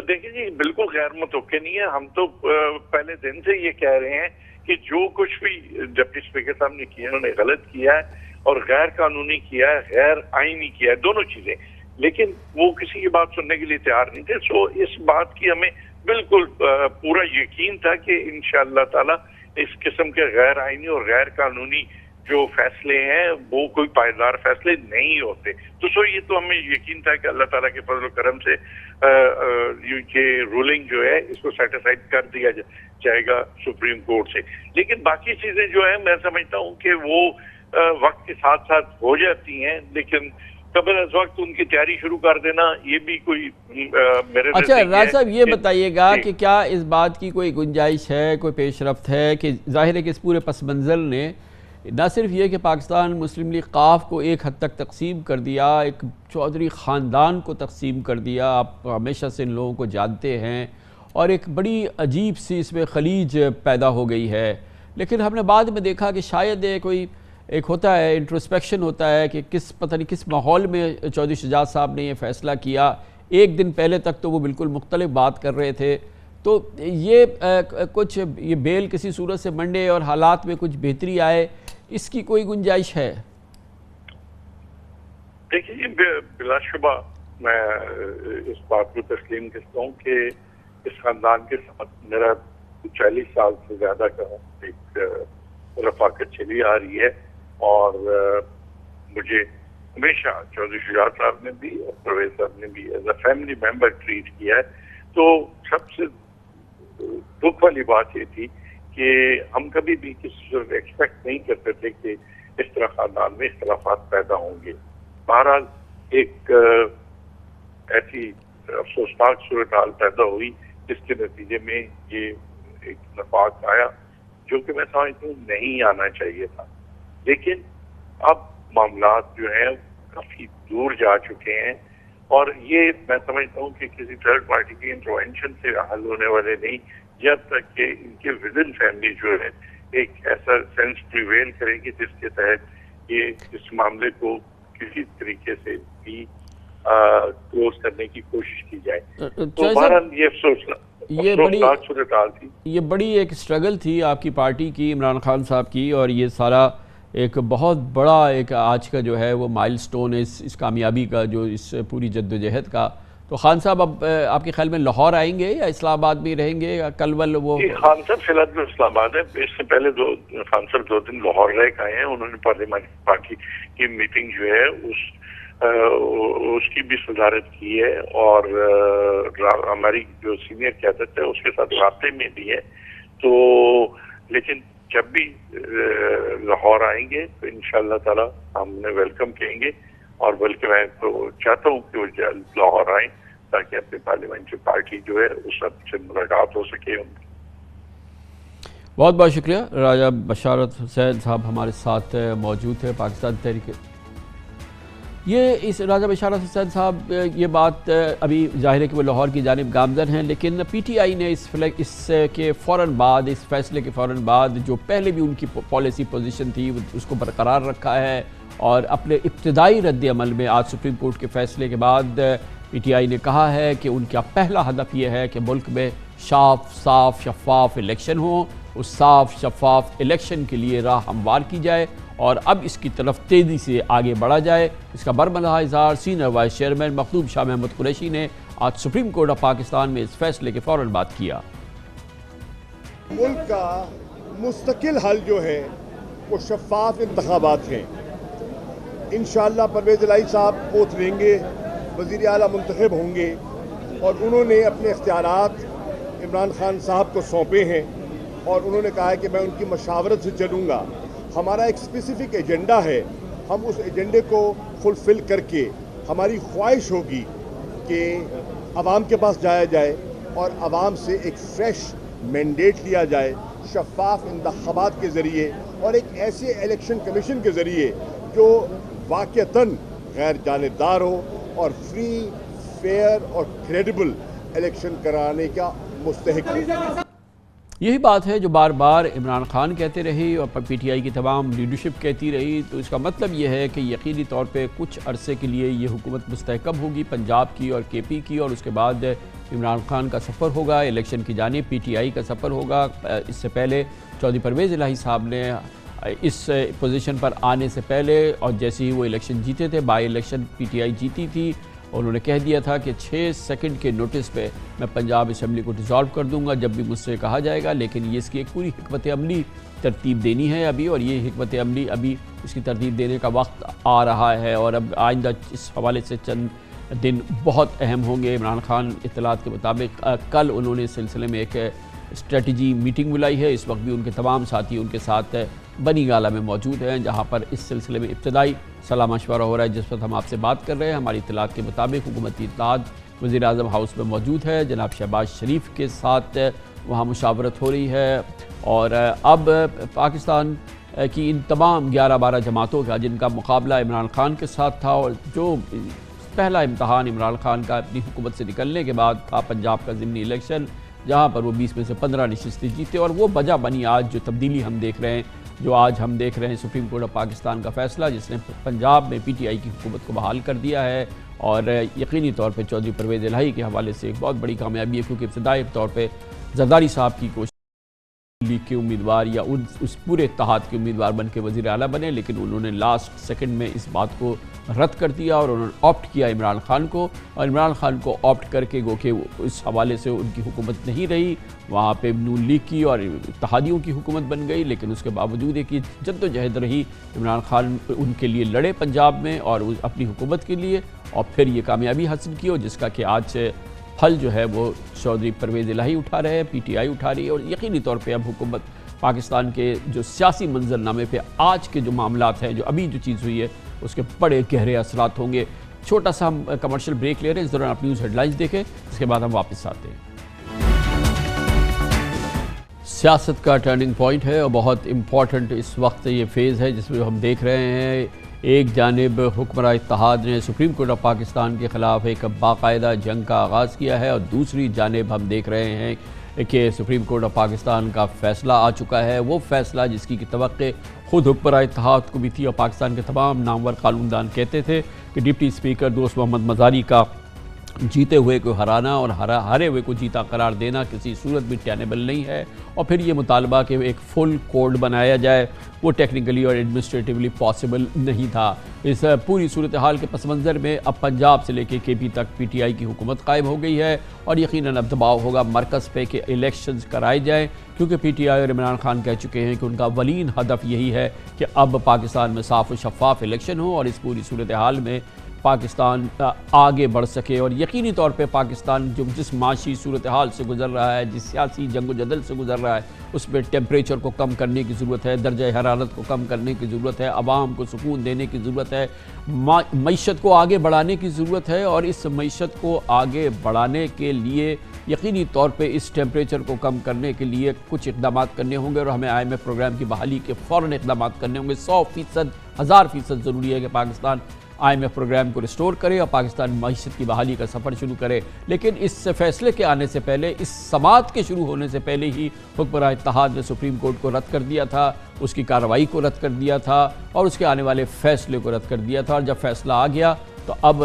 देखिए जी, बिल्कुल गैर मुतवक्के नहीं है। हम तो पहले दिन से ये कह रहे हैं कि जो कुछ भी डिप्टी स्पीकर साहब ने किया उन्होंने गलत किया है और गैर कानूनी किया है, गैर आईनी किया है, दोनों चीजें। लेकिन वो किसी की बात सुनने के लिए तैयार नहीं थे। सो इस बात की हमें बिल्कुल पूरा यकीन था कि इंशाअल्लाह ताला इस किस्म के गैर आईनी और गैर कानूनी जो फैसले हैं वो कोई पायदार फैसले नहीं होते। तो सो ये तो हमें यकीन था कि अल्लाह ताला के फजल करम से ये रूलिंग जो है इसको सेटिस्फाइड कर दिया जाएगा सुप्रीम कोर्ट से। लेकिन बाकी चीजें जो है मैं समझता हूँ कि वो वक्त के साथ साथ हो जाती हैं, लेकिन कबल अज वक्त उनकी तैयारी शुरू कर देना ये भी कोई मेरे अच्छा राज साहब, ये बताइएगा कि क्या इस बात की कोई गुंजाइश है, कोई पेशरफ्त है कि जाहिर है कि इस पूरे पस मंज़र ने न सिर्फ ये कि पाकिस्तान मुस्लिम लीग काफ को एक हद तक तकसीम कर दिया, एक चौधरी ख़ानदान को तकसीम कर दिया। आप हमेशा से इन लोगों को जानते हैं और एक बड़ी अजीब सी इसमें खलीज पैदा हो गई है। लेकिन हमने बाद में देखा कि शायद कोई एक होता है इंट्रोस्पेक्शन होता है कि पता नहीं किस माहौल में चौधरी शुजात साहब ने ये फ़ैसला किया। एक दिन पहले तक तो वो बिल्कुल मुख्तलिफ बात कर रहे थे। तो ये कुछ ये बेल किसी सूरत से मंडे और हालात में कुछ बेहतरी आए, इसकी कोई गुंजाइश है? देखिए बिलाशुबा मैं इस बात को तस्लीम करता हूँ कि इस खानदान के साथ मेरा 40 साल से ज़्यादा का एक रफाकत चली आ रही है और मुझे हमेशा चौधरी शुजात साहब ने भी और परवेज साहब ने भी as a family member treat किया है। तो सबसे दुख वाली बात ये थी कि हम कभी भी किसी से एक्सपेक्ट नहीं करते थे कि इस तरह खानदान में इख्तलाफात पैदा होंगे। बहरहाल एक ऐसी अफसोसनाक सूरत हाल पैदा हुई जिसके नतीजे में ये एक नफाक आया जो कि मैं समझता हूँ नहीं आना चाहिए था। लेकिन अब मामलात जो हैं काफी दूर जा चुके हैं और ये मैं समझता हूँ कि किसी थर्ड पार्टी की इंटरवेंशन से हल होने वाले नहीं, जब तक कि इनके विद इन फैमिली जो है एक ऐसा सेंस प्रिवेल करेगी जिसके तहत ये इस मामले को किसी तरीके से भी क्लोज करने की कोशिश की जाए। तो बहरहाल ये सोचना ये बड़ी एक स्ट्रगल थी आपकी पार्टी की, इमरान खान साहब की, और ये सारा एक बहुत बड़ा एक आज का जो है वो माइलस्टोन है इस कामयाबी का, जो इस पूरी जद्दोजहद का। तो खान साहब अब आपके ख्याल में लाहौर आएंगे या इस्लामाबाद में रहेंगे या कलवल? वो खान साहब फिलहाल तो इस्लामाबाद है। इससे पहले खान साहब 2 दिन लाहौर रह के आए हैं। उन्होंने पार्लियामानी पार्टी की मीटिंग जो है उसकी भी सदारत की है और हमारी जो सीनियर क़यादत है उसके साथ रास्ते में भी है। तो लेकिन जब भी लाहौर आएंगे तो इंशाअल्लाह ताला हमने वेलकम कहेंगे और बल्कि मैं तो चाहता हूँ कि वो लाहौर आए ताकि अपनी पार्लियामेंट्री पार्टी जो है उस सबसे मुलाकात हो सके उनकी। बहुत बहुत शुक्रिया। राजा बशारत हुसैन साहब हमारे साथ मौजूद है, पाकिस्तान तहरीक। ये इस राजा बशारत हुसैन साहब ये बात अभी जाहिर है कि वो लाहौर की जानिब गामजन हैं, लेकिन PTI ने इसके फ़ौरन बाद, इस फैसले के फ़ौरन बाद जो पहले भी उनकी पॉलिसी पोजीशन थी उसको बरकरार रखा है और अपने इब्तदाई रद्द-ए-अमल में आज सुप्रीम कोर्ट के फैसले के बाद PTI ने कहा है कि उनका पहला हदफ ये है कि मुल्क में साफ शफाफ इलेक्शन हो, उस साफ शफाफ इलेक्शन के लिए राह हमवार की जाए और अब इसकी तरफ तेज़ी से आगे बढ़ा जाए। इसका बरमला इज़हार senior vice chairman Makhdoom Shah Mahmood Qureshi ने आज सुप्रीम कोर्ट ऑफ पाकिस्तान में इस फैसले के फ़ौरन बाद किया। मुल्क का मुस्तकिल हल जो है वो शफाफ इंतखाबात हैं। इंशाअल्लाह परवेज़ इलाही साहब ओथ लेंगे, वज़ीर आला मुंतखब होंगे और उन्होंने अपने इख्तियारात इमरान खान साहब को सौंपे हैं और उन्होंने कहा है कि मैं उनकी मशावरत से चलूँगा। हमारा एक स्पेसिफिक एजेंडा है, हम उस एजेंडे को फुलफ़िल करके हमारी ख्वाहिश होगी कि आवाम के पास जाया जाए और आवाम से एक फ्रेश मैंडेट लिया जाए शफाफ इंतखाबात के ज़रिए और एक ऐसे इलेक्शन कमीशन के ज़रिए जो वाक़तन गैर जानिबदार हो और फ्री, फेयर और क्रेडिबल इलेक्शन कराने का मुस्तहिक हो। यही बात है जो बार बार इमरान खान कहते रहे और पीटीआई की तमाम लीडरशिप कहती रही। तो इसका मतलब ये है कि यकीनी तौर पे कुछ अरसे के लिए ये हुकूमत मुस्तहकम होगी पंजाब की और केपी की, और उसके बाद इमरान खान का सफ़र होगा इलेक्शन की जानिब, पीटीआई का सफ़र होगा। इससे पहले चौधरी परवेज़ इलाही साहब ने इस पोजीशन पर आने से पहले और जैसे ही वो इलेक्शन जीते थे, बाई इलेक्शन पीटीआई जीती थी, उन्होंने कह दिया था कि 6 सेकंड के नोटिस पे मैं पंजाब असम्बली को डिसॉल्व कर दूंगा जब भी मुझसे कहा जाएगा। लेकिन ये इसकी एक पूरी हिकमत अमली तरतीब देनी है अभी, और ये हिकमत अमली अभी इसकी तरतीब देने का वक्त आ रहा है। और अब आइंदा इस हवाले से चंद दिन बहुत अहम होंगे। इमरान खान इत्तलात के मुताबिक कल उन्होंने इस सिलसिले में एक स्ट्रेटजी मीटिंग बुलाई है। इस वक्त भी उनके तमाम साथी उनके साथ बनी गाला में मौजूद हैं, जहाँ पर इस सिलसिले में इब्तदाई सलाह मशवरा हो रहा है। जिस वक्त हम आपसे बात कर रहे हैं, हमारी इत्तलात के मुताबिक हुकूमती इत्तलात वज़ीर आज़म हाउस में मौजूद है, जनाब शहबाज शरीफ के साथ वहाँ मुशावरत हो रही है। और अब पाकिस्तान की इन तमाम 11-12 जमातों का जिनका मुकाबला इमरान खान के साथ था, और जो पहला इम्तहान इमरान खान का अपनी हुकूमत से निकलने के बाद था पंजाब का ज़िमनी इलेक्शन, जहाँ पर वो 20 में से 15 नशिस्तें जीते, और वो वजह बनी आज जो तब्दीली हम देख रहे हैं, जो आज हम देख रहे हैं सुप्रीम कोर्ट ऑफ पाकिस्तान का फ़ैसला जिसने पंजाब में पीटीआई की हुकूमत को बहाल कर दिया है। और यकीनी तौर पे चौधरी परवेज़ इलाही के हवाले से एक बहुत बड़ी कामयाबी है, क्योंकि इब्तदाई तौर पे जरदारी साहब की कोशिश लीग के उम्मीदवार या उस पूरे इत्तेहाद के उम्मीदवार बन के वज़ीर आला बने, लेकिन उन्होंने लास्ट सेकंड में इस बात को रद्द कर दिया और उन्होंने ऑप्ट किया इमरान खान को। और इमरान खान को ऑप्ट करके गोके इस हवाले से उनकी हुकूमत नहीं रही, वहाँ पे नून लीग की और इत्तेहादियों की हुकूमत बन गई। लेकिन उसके बावजूद एक ये जद्दोजहद रही, इमरान खान उनके लिए लड़े पंजाब में और अपनी हुकूमत के लिए, और फिर ये कामयाबी हासिल की, और जिसका कि आज से फल जो है वो चौधरी परवेज़ इलाही उठा रहे हैं, पीटीआई उठा रही है। और यकीनी तौर पे अब हुकूमत पाकिस्तान के जो सियासी मंजरनामे पे आज के जो मामलात हैं, जो अभी जो चीज़ हुई है, उसके बड़े गहरे असरात होंगे। छोटा सा हम कमर्शियल ब्रेक ले रहे हैं, इस दौरान आप न्यूज़ हेडलाइंस देखें, इसके बाद हम वापस आते हैं। सियासत का टर्निंग पॉइंट है और बहुत इम्पॉर्टेंट इस वक्त ये फेज़ है जिसमें हम देख रहे हैं एक जानिब हुक्मरान इत्तेहाद ने सुप्रीम कोर्ट ऑफ पाकिस्तान के ख़िलाफ़ एक बाकायदा जंग का आगाज़ किया है, और दूसरी जानिब हम देख रहे हैं कि सुप्रीम कोर्ट ऑफ पाकिस्तान का फ़ैसला आ चुका है। वो फ़ैसला जिसकी तवक्के खुद हुक्मरान इत्तेहाद को भी थी, और पाकिस्तान के तमाम नामवर कानूनदान कहते थे कि डिप्टी स्पीकर दोस्त मोहम्मद मज़ारी का जीते हुए को हराना और हारे हुए को जीता करार देना किसी सूरत भी टेनेबल नहीं है। और फिर ये मुतालबा कि एक फुल कोड बनाया जाए, वो टेक्निकली और एडमिनिस्ट्रेटिवली पॉसिबल नहीं था। इस पूरी सूरत हाल के पस मंज़र में अब पंजाब से लेकर केपी तक पीटीआई की हुकूमत कायम हो गई है, और यकीनन अब दबाव होगा मरकज़ पे कि इलेक्शंस कराए जाएँ, क्योंकि पीटीआई और इमरान खान कह चुके हैं कि उनका वलीन हदफ यही है कि अब पाकिस्तान में साफ़ और शफ़ाफ इलेक्शन हो और इस पूरी सूरत हाल में पाकिस्तान आगे बढ़ सके। और यकीनी तौर पे पाकिस्तान जो जिस माशी सूरत हाल से गुज़र रहा है, जिस सियासी जंग जदल से गुज़र रहा है, उस पर टेम्परेचर को कम करने की ज़रूरत है, दर्जा हरारत को कम करने की ज़रूरत है, आवाम को सुकून देने की ज़रूरत है, मईशत को आगे बढ़ाने की ज़रूरत है। और इस मईशत को आगे बढ़ाने के लिए यकीनी तौर पे इस टेम्परेचर को कम करने के लिए कुछ इक़दाम करने होंगे, और हमें IMF प्रोग्राम की बहाली के फ़ौरन इक़दाम करने होंगे। 100%, 1000% ज़रूरी है कि पाकिस्तान IMF प्रोग्राम को रिस्टोर करे और पाकिस्तान मईशत की बहाली का सफ़र शुरू करे। लेकिन इस फैसले के आने से पहले, इस समात के शुरू होने से पहले ही हुक्मरान इत्तेहाद ने सुप्रीम कोर्ट को रद्द कर दिया था, उसकी कार्रवाई को रद्द कर दिया था, और उसके आने वाले फ़ैसले को रद्द कर दिया था। और जब फ़ैसला आ गया तो अब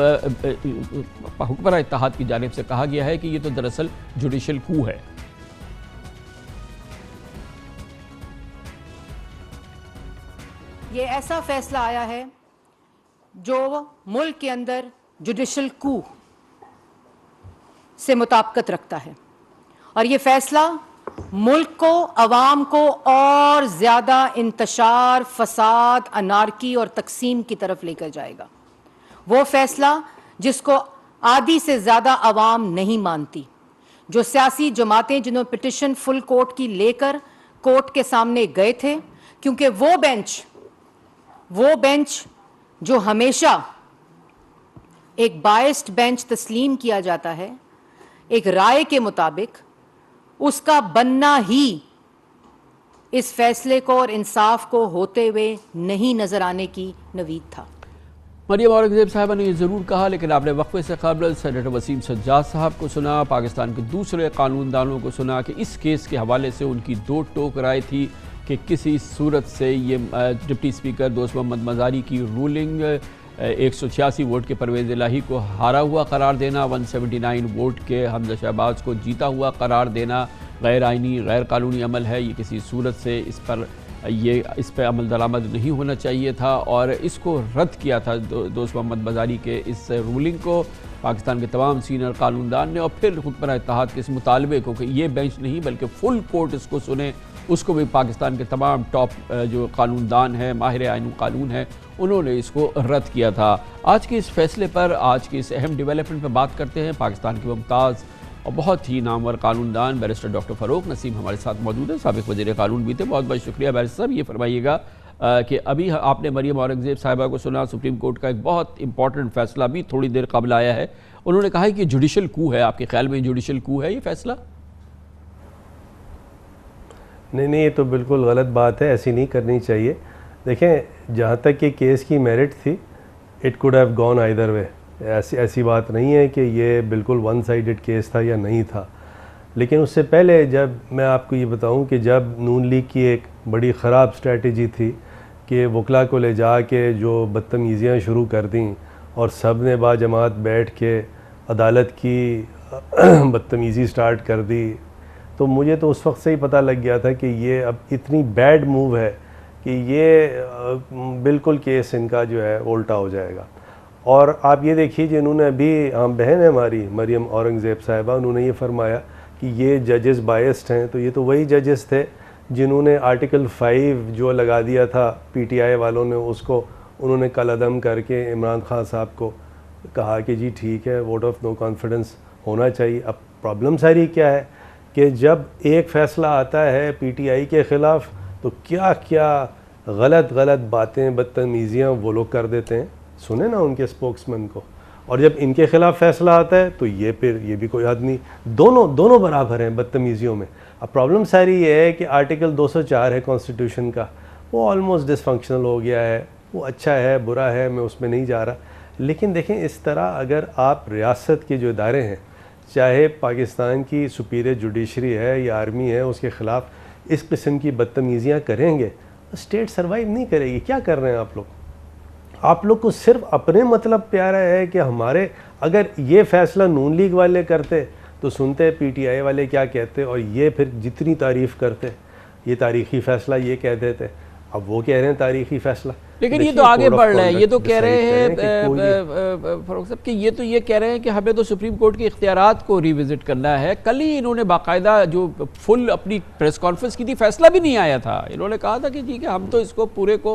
हुक्मरान इत्तेहाद की जानिब से कहा गया है कि ये तो दरअसल जुडिशल कू है। ये ऐसा फैसला आया है जो मुल्क के अंदर जुडिशल कू से मुताबिकत रखता है, और ये फैसला मुल्क को, अवाम को और ज़्यादा इंतशार, फसाद, अनारकी और तकसीम की तरफ लेकर जाएगा। वो फैसला जिसको आधी से ज़्यादा अवाम नहीं मानती, जो सियासी जमातें जिन्होंने पिटिशन फुल कोर्ट की लेकर कोर्ट के सामने गए थे, क्योंकि वो बेंच जो हमेशा एक बायस्ड बेंच तस्लीम किया जाता है, एक राय के मुताबिक उसका बनना ही इस फैसले को और इंसाफ को होते हुए नहीं नजर आने की नवीद था। मरियम औरंगजेब साहिबा ने ये ज़रूर कहा, लेकिन आपने वक्फे से कबल सेनेटर वसीम सज्जाद साहब को सुना, पाकिस्तान के दूसरे कानूनदानों को सुना कि इस केस के हवाले से उनकी दो टोक राय थी कि किसी सूरत से ये डिप्टी स्पीकर दोस्त मोहम्मद मज़ारी की रूलिंग 186 वोट के परवेज़ इलाही को हारा हुआ करार देना, 179 वोट के हमजा शहबाज को जीता हुआ करार देना गैर आइनी गैर कानूनी अमल है। ये किसी सूरत से इस पर अमल दरामद नहीं होना चाहिए था और इसको रद्द किया था दोस्त मोहम्मद मज़ारी के इस रूलिंग को पाकिस्तान के तमाम सीनियर कानूनदान ने। और फिर हुक्मरान इत्तेहाद के इस मुतालबे को कि ये बेंच नहीं बल्कि फुल कोर्ट इसको सुने, उसको भी पाकिस्तान के तमाम टॉप जो कानूनदान हैं, माहिर आइन कानून है, उन्होंने इसको रद्द किया था। आज के इस फैसले पर, आज के इस अहम डेवलपमेंट पर बात करते हैं। पाकिस्तान के मुमताज़ और बहुत ही नामवर कानूनदान बैरिस्टर डॉक्टर फ़ारूक नसीम हमारे साथ मौजूद है, साबिक़ वज़ीर कानून भी थे। बहुत बहुत शुक्रिया बैरिस्टर साहब। ये फरमाइएगा कि अभी आपने मरियम औरंगजेब साहिबा को सुना, सुप्रीम कोर्ट का एक बहुत इंपॉर्टेंट फ़ैसला भी थोड़ी देर कबल आया है। उन्होंने कहा है कि जुडिशल कू है। आपके ख्याल में जुडिशल कू है ये फ़ैसला? नहीं, ये तो बिल्कुल गलत बात है, ऐसी नहीं करनी चाहिए। देखें, जहाँ तक ये केस की मेरिट थी, it could have gone either way. ऐसी बात नहीं है कि ये बिल्कुल वन साइडेड केस था या नहीं था। लेकिन उससे पहले जब मैं आपको ये बताऊं कि जब नून लीग की एक बड़ी ख़राब स्ट्रेटजी थी कि वकला को ले जा के जो बदतमीज़ियाँ शुरू कर दी और सब ने बाजमात बैठ के अदालत की बदतमीज़ी स्टार्ट कर दी, तो मुझे तो उस वक्त से ही पता लग गया था कि ये अब इतनी बैड मूव है कि ये बिल्कुल केस इनका जो है उल्टा हो जाएगा। और आप ये देखिए, जिन्होंने अभी आम बहन है हमारी मरियम औरंगजेब साहिबा, उन्होंने ये फरमाया कि ये जजेस बायस्ड हैं, तो ये तो वही जजेस थे जिन्होंने आर्टिकल 5 जो लगा दिया था पीटीआई वालों ने, उसको उन्होंने कलअदम करके इमरान खान साहब को कहा कि जी ठीक है, वोट ऑफ नो कॉन्फिडेंस होना चाहिए। अब प्रॉब्लम सारी क्या है कि जब एक फ़ैसला आता है पीटीआई के ख़िलाफ़ तो क्या क्या गलत बातें, बदतमीज़ियाँ वो लोग कर देते हैं। सुने ना उनके स्पोक्समैन को। और जब इनके ख़िलाफ़ फ़ैसला आता है तो ये भी कोई आदमी, दोनों बराबर हैं बदतमीज़ियों में। अब प्रॉब्लम सारी ये है कि आर्टिकल 204 है कॉन्स्टिट्यूशन का, वो ऑलमोस्ट डिसफंक्शनल हो गया है। वो अच्छा है बुरा है, मैं उसमें नहीं जा रहा, लेकिन देखें इस तरह अगर आप रियासत के जो इदारे हैं, चाहे पाकिस्तान की सुपीरियर जुडिशरी है या आर्मी है, उसके ख़िलाफ़ इस किस्म की बदतमीज़ियाँ करेंगे, स्टेट सर्वाइव नहीं करेगी। क्या कर रहे हैं आप लोग? आप लोग को सिर्फ अपने मतलब प्यारा है कि हमारे, अगर ये फ़ैसला नून लीग वाले करते तो सुनते पीटीआई वाले क्या कहते और ये फिर जितनी तारीफ़ करते, ये तारीख़ी फ़ैसला ये कह देते। अब वो कह रहे हैं तारीख़ी फ़ैसला, लेकिन ये तो आगे बढ़ रहा है। ये तो कह रहे हैं फारूक साहब कि ये कह रहे हैं कि हमें तो सुप्रीम कोर्ट के इख्तियारात को रिविजिट करना है। कल ही इन्होंने बाकायदा जो फुल अपनी प्रेस कॉन्फ्रेंस की थी, फैसला भी नहीं आया था, इन्होंने कहा था कि ठीक है हम तो इसको पूरे को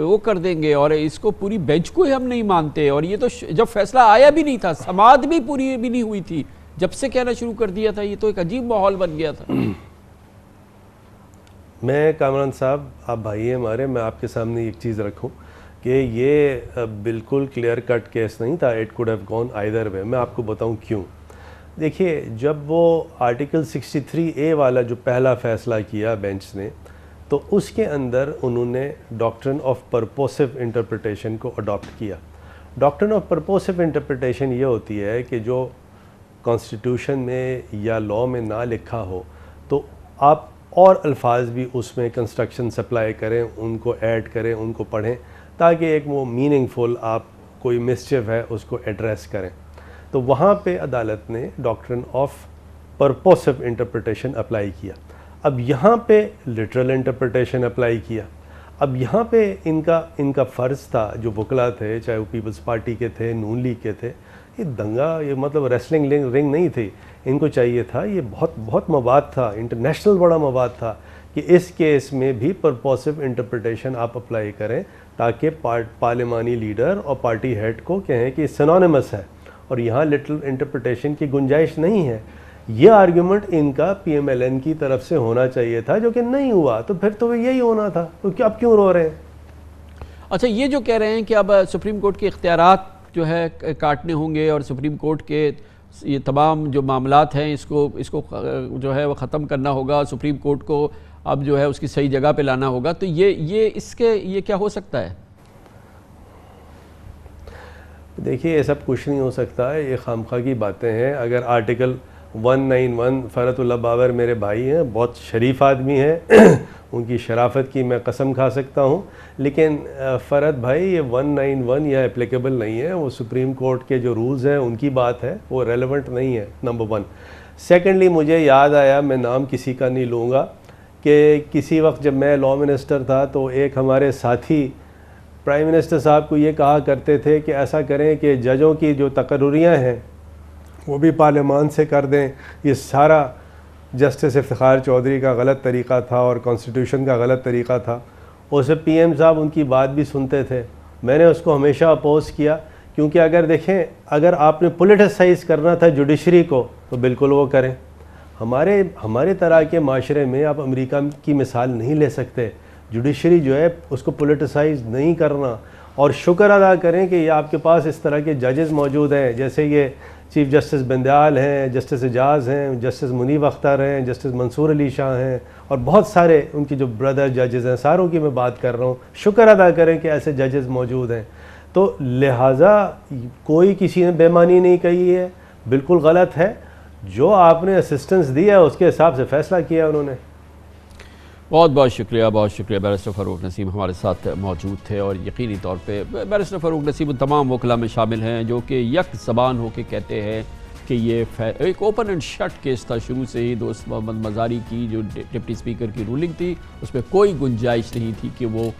वो कर देंगे और इसको पूरी बेंच को ही हम नहीं मानते। और ये तो जब फैसला आया भी नहीं था, समाअत भी पूरी भी नहीं हुई थी, जब से कहना शुरू कर दिया था। ये तो एक अजीब माहौल बन गया था। मैं कामरान साहब, आप भाई हैं हमारे, मैं आपके सामने एक चीज़ रखूं कि ये बिल्कुल क्लियर कट केस नहीं था। It could have gone either way. मैं आपको बताऊं क्यों। देखिए, जब वो आर्टिकल 63A वाला जो पहला फ़ैसला किया बेंच ने, तो उसके अंदर उन्होंने डॉक्ट्रिन ऑफ परपोसिव इंटरप्रिटेशन को अडॉप्ट किया। डॉक्ट्रिन ऑफ परपोसिव इंटरप्रिटेशन ये होती है कि जो कॉन्स्टिट्यूशन में या लॉ में ना लिखा हो तो आप और अल्फाज भी उसमें कंस्ट्रक्शन सप्लाई करें, उनको ऐड करें, उनको पढ़ें, ताकि एक वो मीनिंगफुल आप कोई मिसचिफ है उसको एड्रेस करें। तो वहाँ पे अदालत ने डॉक्ट्रिन ऑफ परपोसिव इंटरप्रिटेशन अप्लाई किया। अब यहाँ पे लिटरल इंटरप्रिटेशन अप्लाई किया। अब यहाँ पे इनका फ़र्ज़ था, जो वकला थे, चाहे वो पीपल्स पार्टी के थे, नून लीग के थे, ये दंगा, ये मतलब रेसलिंग रिंग नहीं थी। इनको चाहिए था, ये बहुत मवाद था, इंटरनेशनल बड़ा मवाद था कि इस केस में भी परपोसिव इंटरप्रिटेशन आप अप्लाई करें, ताकि पार्लिमानी लीडर और पार्टी हेड को कहें कि सिनोनिमस है और यहाँ लिटरल इंटरप्रिटेशन की गुंजाइश नहीं है। ये आर्ग्यूमेंट इनका PMLN की तरफ से होना चाहिए था, जो कि नहीं हुआ। तो फिर तो यही होना था, तो अब क्यों रो रहे हैं? अच्छा, ये जो कह रहे हैं कि अब सुप्रीम कोर्ट के इख्तियारात जो है काटने होंगे और सुप्रीम कोर्ट के ये तमाम जो मामलात हैं इसको जो है वो ख़त्म करना होगा, सुप्रीम कोर्ट को अब जो है उसकी सही जगह पे लाना होगा, तो ये क्या हो सकता है? देखिए, ये सब कुछ नहीं हो सकता है, ये खामखा की बातें हैं। अगर आर्टिकल 191, फ़रतुल्लाह बाबर मेरे भाई हैं, बहुत शरीफ आदमी हैं उनकी शराफत की मैं कसम खा सकता हूँ, लेकिन फ़रत भाई ये 191 यह एप्लीकेबल नहीं है, वो सुप्रीम कोर्ट के जो रूल्स हैं उनकी बात है, वो रेलेवेंट नहीं है, नंबर 1। सेकेंडली, मुझे याद आया, मैं नाम किसी का नहीं लूँगा, कि किसी वक्त जब मैं लॉ मिनिस्टर था तो एक हमारे साथी प्राइम मिनिस्टर साहब को ये कहा करते थे कि ऐसा करें कि जजों की जो तकर्रुरियाँ हैं वो भी पार्लियामान से कर दें। ये सारा जस्टिस इफ्तिखार चौधरी का गलत तरीक़ा था और कॉन्स्टिट्यूशन का गलत तरीक़ा था। उसे पीएम साहब उनकी बात भी सुनते थे। मैंने उसको हमेशा अपोज़ किया, क्योंकि अगर देखें, अगर आपने पोलिटिसाइज़ करना था जुडिशरी को तो बिल्कुल वो करें। हमारे तरह के माशरे में आप अमेरिका की मिसाल नहीं ले सकते। जुडिशरी जो है उसको पोलिटिसाइज़ नहीं करना, और शुक्र अदा करें कि ये आपके पास इस तरह के जजेस मौजूद हैं, जैसे ये चीफ जस्टिस बिंदयाल हैं, जस्टिस एजाज़ हैं, जस्टिस मुनीब अख्तर हैं, जस्टिस मंसूर अली शाह हैं, और बहुत सारे उनकी जो ब्रदर जजेस हैं, सारों की मैं बात कर रहा हूँ। शुक्र अदा करें कि ऐसे जजेस मौजूद हैं। तो लिहाजा कोई किसी ने बेमानी नहीं कही है, बिल्कुल गलत है। जो आपने असिस्टेंस दिया है उसके हिसाब से फ़ैसला किया उन्होंने। बहुत बहुत शुक्रिया बैरिस्टर फ़ारूक नसीम हमारे साथ मौजूद थे, और यकीनी तौर पे बैरिस्टर फ़ारूक नसीम तमाम वकला में शामिल हैं जो कि यक ज़बान होकर कहते हैं कि ये एक ओपन एंड शट केस था। शुरू से ही दोस्त मोहम्मद मज़ारी की जो डिप्टी स्पीकर की रूलिंग थी उसमें कोई गुंजाइश नहीं थी कि वो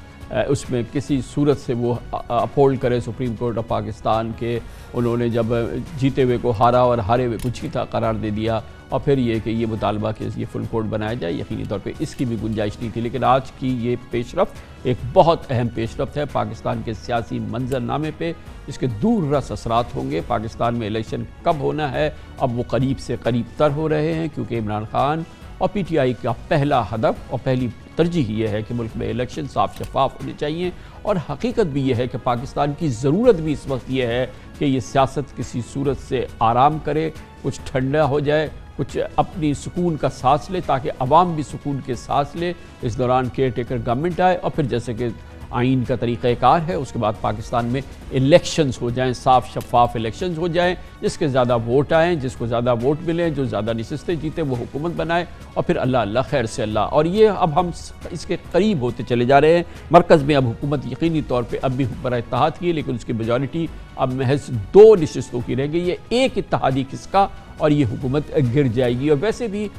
उसमें किसी सूरत से वो अपहोल्ड करे सुप्रीम कोर्ट ऑफ पाकिस्तान के। उन्होंने जब जीते हुए को हारा और हारे हुए को जीता करार दे दिया, और फिर ये कि ये मुतालबा कि ये फुल कोर्ट बनाया जाए, यकीनी तौर पे इसकी भी गुंजाइश नहीं थी। लेकिन आज की ये पेशरफ्त एक बहुत अहम पेशरफ्त है पाकिस्तान के सियासी मंजरनामे पे। इसके दूर रस असरात होंगे। पाकिस्तान में इलेक्शन कब होना है अब वो करीब से करीब तर हो रहे हैं, क्योंकि इमरान खान और PTI का पहला हदफ और पहली तरजीह ये है कि मुल्क में इलेक्शन साफ शफाफ होने चाहिए। और हकीकत भी ये है कि पाकिस्तान की ज़रूरत भी इस वक्त ये है कि ये सियासत किसी सूरत से आराम करे, कुछ ठंडा हो जाए, कुछ अपनी सुकून का सांस ले, ताकि अवाम भी सुकून के सांस ले। इस दौरान केयर टेकर गवर्नमेंट आए, और फिर जैसे कि आइन का तरीक़ाकार है उसके बाद पाकिस्तान में इलेक्शंस हो जाएं, साफ शफाफ इलेक्शंस हो जाएं, जिसके ज़्यादा वोट आएँ, जिसको ज़्यादा वोट मिलें, जो ज़्यादा नशिस्तें जीते वो हुकूमत बनाए, और फिर अल्लाह अल्लाह खैर से अल्लाह। और ये अब हम इसके करीब होते चले जा रहे हैं। मरकज़ में अब हुकूमत यकीनी तौर पर अब भी हुक्मरान इत्तेहाद की है, लेकिन उसकी मेजॉरिटी अब महज 2 नशिस्तों की रह गई है। एक इत्तेहादी किसका, और ये हुकूमत गिर जाएगी। और वैसे भी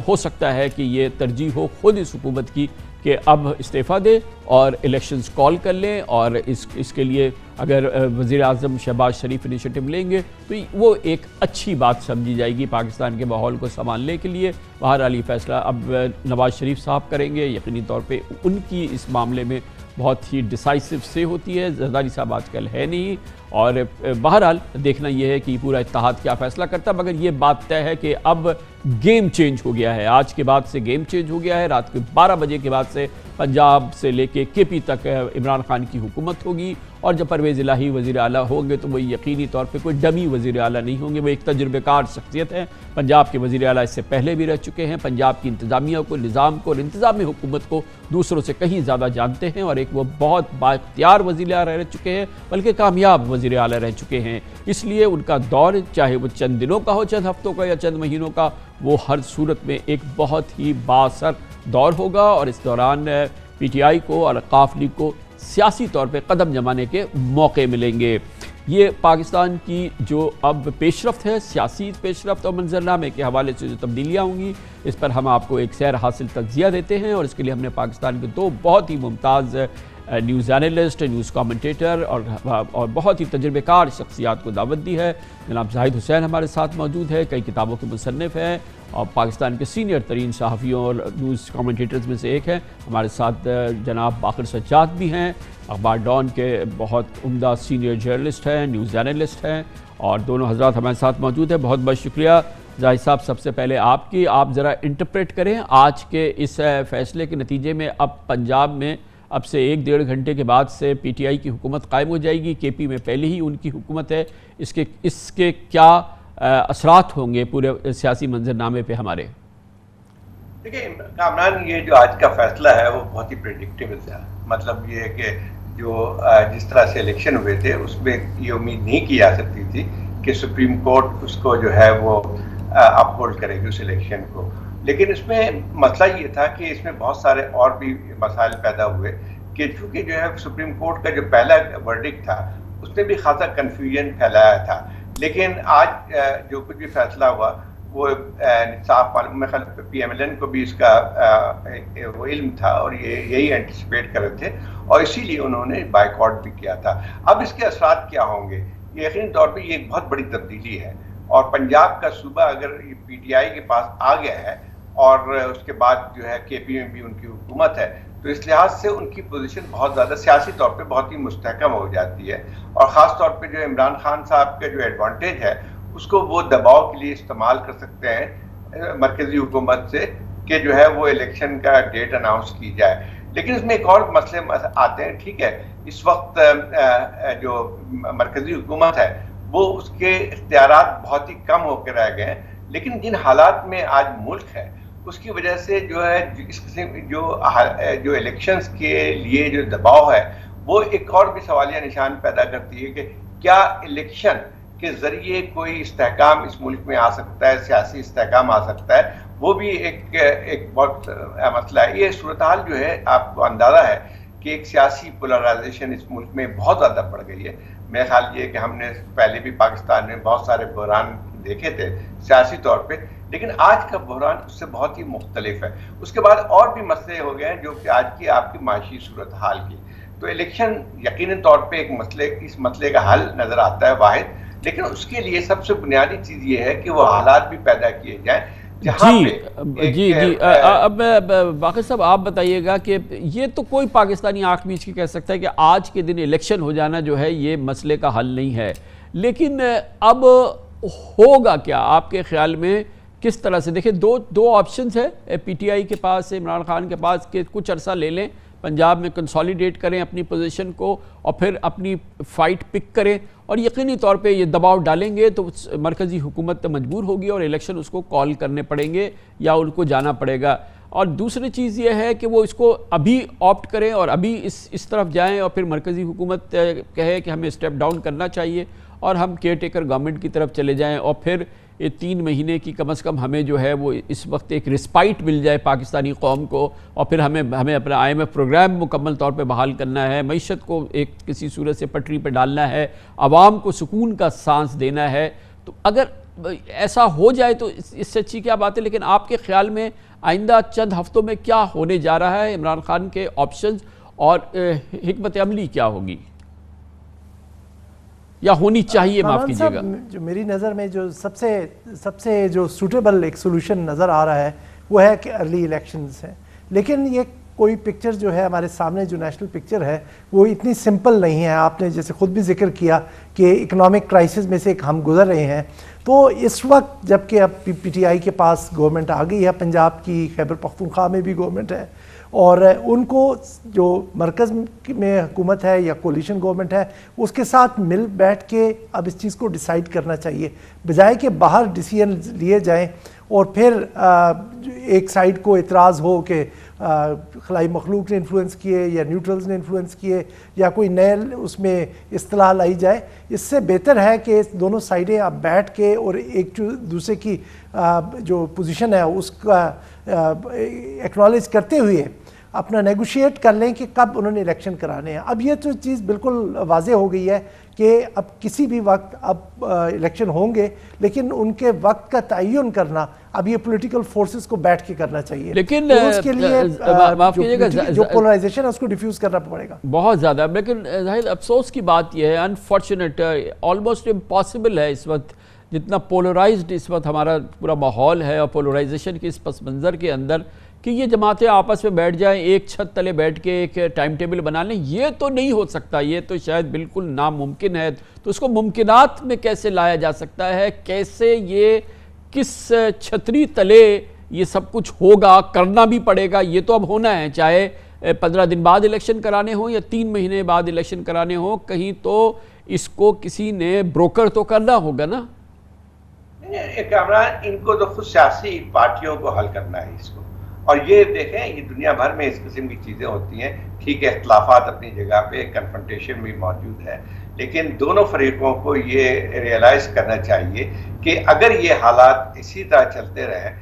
हो सकता है कि ये तरजीह हो खुद इस हुकूमत की कि अब इस्तीफ़ा दे और इलेक्शंस कॉल कर लें, और इसके लिए अगर वज़ीर आज़म शहबाज शरीफ इनिशिएटिव लेंगे तो वो एक अच्छी बात समझी जाएगी पाकिस्तान के माहौल को संभालने के लिए। बहरहाल ये फैसला अब नवाज़ शरीफ साहब करेंगे। यकीनी तौर पे उनकी इस मामले में बहुत ही डिसाइसिव से होती है। जरदारी साहब आजकल है नहीं, और बहरहाल देखना यह है कि पूरा इत्तेहाद क्या फ़ैसला करता है। मगर ये बात तय है कि अब गेम चेंज हो गया है। आज के बाद से गेम चेंज हो गया है। रात के 12 बजे के बाद से पंजाब से लेके KP तक इमरान खान की हुकूमत होगी, और जब परवेज़ इलाही वज़ीर आला होंगे तो वो यकीनी तौर पे कोई डमी वज़ीर आला नहीं होंगे। वो एक तजुर्बेकार शख्सियत है। पंजाब के वज़ीर आला इससे पहले भी रह चुके हैं। पंजाब की इंतज़ामिया को, निज़ाम को और इंतज़ामी हुकूमत को दूसरों से कहीं ज़्यादा जानते हैं, और एक वो बहुत बाइख्तियार वज़ीर आला रह चुके हैं, बल्कि कामयाब वज़ीर आला रह चुके हैं। इसलिए उनका दौर चाहे वो चंद दिनों का हो, चंद हफ्तों का या चंद महीनों का, वो हर सूरत में एक बहुत ही बाअसर दौर होगा। और इस दौरान PTI को और अकाफ लीग को सियासी तौर पे कदम जमाने के मौके मिलेंगे। ये पाकिस्तान की जो अब पेशरफ्त है, सियासी पेशरफ्त और मंजरनामे के हवाले से जो तब्दीलियाँ होंगी, इस पर हम आपको एक सैर हासिल तज्जिया देते हैं। और इसके लिए हमने पाकिस्तान के 2 बहुत ही मुमताज़ न्यूज़ एनालिस्ट, न्यूज़ कमेंटेटर और बहुत ही तजुर्बेकार शख्सियात को दावत दी है। जनाब जाहिद हुसैन हमारे साथ मौजूद है, कई किताबों के मुसन्निफ़ हैं और पाकिस्तान के सीनियर तरीन सहाफ़ियों और न्यूज़ कमेंटेटर्स में से एक हैं। हमारे साथ जनाब बाकर सज्जाद भी हैं, अखबार डॉन के बहुत उम्दा सीनियर जर्नलिस्ट हैं, न्यूज़ एनालिस्ट हैं, और दोनों हजरात हमारे साथ मौजूद हैं। बहुत बहुत शुक्रिया जाहिद साहब। सबसे पहले आप ज़रा इंटरप्रेट करें आज के इस फ़ैसले के नतीजे में अब पंजाब में अब से 1-1.5 घंटे के बाद से PTI की हुकूमत कायम हो जाएगी। KP में पहले ही उनकी हुकूमत है। इसके क्या असरात होंगे पूरे सियासी मंजरनामे पे हमारे? देखिए कामरान, ये जो आज का फैसला है वो बहुत ही प्रेडिक्टेबल था। मतलब ये है कि जो जिस तरह से इलेक्शन हुए थे उसमें ये उम्मीद नहीं की जा सकती थी कि सुप्रीम कोर्ट उसको जो है वो अपहोल्ड करेगी उस इलेक्शन को। लेकिन इसमें मसला ये था कि इसमें बहुत सारे और भी मसाइल पैदा हुए कि चूँकि जो है सुप्रीम कोर्ट का जो पहला वर्डिक्ट था उसने भी खासा कन्फ्यूजन फैलाया था। लेकिन आज जो कुछ भी फैसला हुआ वो साफ मालूम, मैं ख्याल PMLN को भी इसका वो इल्म था और ये यही एंटिसिपेट कर रहे थे और इसीलिए उन्होंने बाइकआउट भी किया था। अब इसके असरात क्या होंगे? ये यकीनी तौर पे ये एक बहुत बड़ी तब्दीली है और पंजाब का सूबा अगर PTI के पास आ गया है और उसके बाद जो है KP में भी उनकी हुकूमत है, तो इस लिहाज से उनकी पोजीशन बहुत ज़्यादा सियासी तौर पे बहुत ही मुस्तहकम हो जाती है। और ख़ास तौर पे जो इमरान खान साहब का जो एडवांटेज है उसको वो दबाव के लिए इस्तेमाल कर सकते हैं मरकज़ी हुकूमत से कि जो है वो इलेक्शन का डेट अनाउंस की जाए। लेकिन इसमें एक और मसले आते हैं। ठीक है, इस वक्त जो मरकज़ी हुकूमत है वो उसके इख्तियारात बहुत ही कम होकर रह गए हैं, लेकिन जिन हालात में आज मुल्क है उसकी वजह से जो है इस किस्म जो इलेक्शंस के लिए जो दबाव है वो एक और भी सवालिया निशान पैदा करती है कि क्या इलेक्शन के जरिए कोई इस्तेहकाम इस मुल्क में आ सकता है, सियासी इस्तेहकाम आ सकता है। वो भी एक बहुत मसला है। ये सूरत हाल जो है आपको अंदाजा है कि एक सियासी पोलराइजेशन इस मुल्क में बहुत ज़्यादा बढ़ गई है। मेरा ख्याल ये कि हमने पहले भी पाकिस्तान में बहुत सारे बहरान देखे थे सियासी तौर पे, लेकिन आज का बहरान उससे बहुत ही मुख्तलिफ है। उसके बाद और भी मसले हो गए हैं जो कि आज की आपकी माशी सूरत हाल की। तो इलेक्शन यकीनन तौर पे इस मसले का हल नज़र आता है वाहिद, लेकिन उसके लिए सबसे बुनियादी चीज़ ये है कि वो हालात भी पैदा किए जाएं जी। अब बाकी साहब आप बताइएगा कि ये तो कोई पाकिस्तानी आंख मीच के कह सकता है कि आज के दिन इलेक्शन हो जाना जो है ये मसले का हल नहीं है, लेकिन अब होगा क्या आपके ख्याल में? किस तरह से देखिए, दो ऑप्शंस है PTI के पास, इमरान खान के पास कि कुछ अरसा ले लें, पंजाब में कंसोलिडेट करें अपनी पोजीशन को और फिर अपनी फ़ाइट पिक करें और यकीनी तौर पे ये दबाव डालेंगे तो मरकज़ी हुकूमत तो मजबूर होगी और इलेक्शन उसको कॉल करने पड़ेंगे या उनको जाना पड़ेगा। और दूसरी चीज़ ये है कि वो इसको अभी ऑप्ट करें और अभी इस तरफ जाएं और फिर मरकज़ी हुकूमत कहे कि हमें स्टेप डाउन करना चाहिए और हम केयर टेकर गवर्नमेंट की तरफ चले जाएं और फिर ये 3 महीने की कम से कम हमें जो है वो इस वक्त एक रिस्पाइट मिल जाए पाकिस्तानी कौम को और फिर हमें अपना IMF प्रोग्राम मुकम्मल तौर पे बहाल करना है, मईशत को एक किसी सूरत से पटरी पे डालना है, आवाम को सुकून का सांस देना है। तो अगर ऐसा हो जाए तो इससे अच्छी क्या बात है। लेकिन आपके ख्याल में आइंदा चंद हफ्तों में क्या होने जा रहा है, इमरान खान के ऑप्शंस और हिकमत अमली क्या होगी या होनी चाहिए? माफ़ कीजिएगा, जो मेरी नज़र में जो सबसे जो सूटेबल एक सोल्यूशन नज़र आ रहा है वो है कि अर्ली इलेक्शंस हैं। लेकिन ये कोई पिक्चर जो है हमारे सामने जो नेशनल पिक्चर है वो इतनी सिंपल नहीं है। आपने जैसे ख़ुद भी जिक्र किया कि इकोनॉमिक क्राइसिस में से एक हम गुजर रहे हैं। तो इस वक्त जबकि अब PTI के पास गवर्नमेंट आ गई है, पंजाब की खैबर पख्तूनख्वा में भी गवर्नमेंट है और उनको जो मरकज़ में हुकूमत है या कोलिशन गवर्नमेंट है उसके साथ मिल बैठ के अब इस चीज़ को डिसाइड करना चाहिए, बजाय कि बाहर डिसीजन लिए जाएं और फिर एक साइड को इतराज़ हो कि खलाई मखलूक ने इन्फ्लुएंस किए या न्यूट्रल्स ने इन्फ्लुएंस किए या कोई नए उसमें इस्तिलाह लाई जाए। इससे बेहतर है कि दोनों साइडें अब बैठ के और एक दूसरे की जो पोजीशन है उसका एक्नॉलेज करते हुए अपना नेगोशिएट कर लें कि कब उन्होंने इलेक्शन कराने हैं। अब ये तो चीज़ बिल्कुल वाज़े हो गई है कि अब किसी भी वक्त अब इलेक्शन होंगे, लेकिन उनके वक्त का तयन करना अब ये पॉलिटिकल फोर्सेस को बैठ के करना चाहिए। लेकिन तो उसके लिए जो पोलराइजेशन है उसको डिफ्यूज़ करना पड़ेगा बहुत ज़्यादा। लेकिन जाहिर अफसोस की बात यह है, अनफॉर्चुनेट, ऑलमोस्ट इम्पॉसिबल है इस वक्त जितना पोलराइज्ड इस वक्त हमारा पूरा माहौल है और पोलराइजेशन के इस पस मंज़र के अंदर कि ये जमातें आपस में बैठ जाएं, एक छत तले बैठ के एक टाइम टेबल बना लें, ये तो नहीं हो सकता, ये तो शायद बिल्कुल नामुमकिन है। तो उसको मुमकिनात में कैसे लाया जा सकता है, कैसे ये किस छतरी तले ये सब कुछ होगा, करना भी पड़ेगा, ये तो अब होना है, चाहे 15 दिन बाद इलेक्शन कराने हो या 3 महीने बाद इलेक्शन कराने हो, कहीं तो इसको किसी ने ब्रोकर तो करना होगा ना। कामरान, इनको तो खुद सियासी पार्टियों को हल करना है इसको। और ये देखें, ये दुनिया भर में इस किस्म की चीज़ें होती हैं। ठीक है, इख्तलाफात अपनी जगह पे, कन्फ्रंटेशन भी मौजूद है, लेकिन दोनों फरीकों को ये रियलाइज़ करना चाहिए कि अगर ये हालात इसी तरह चलते रहें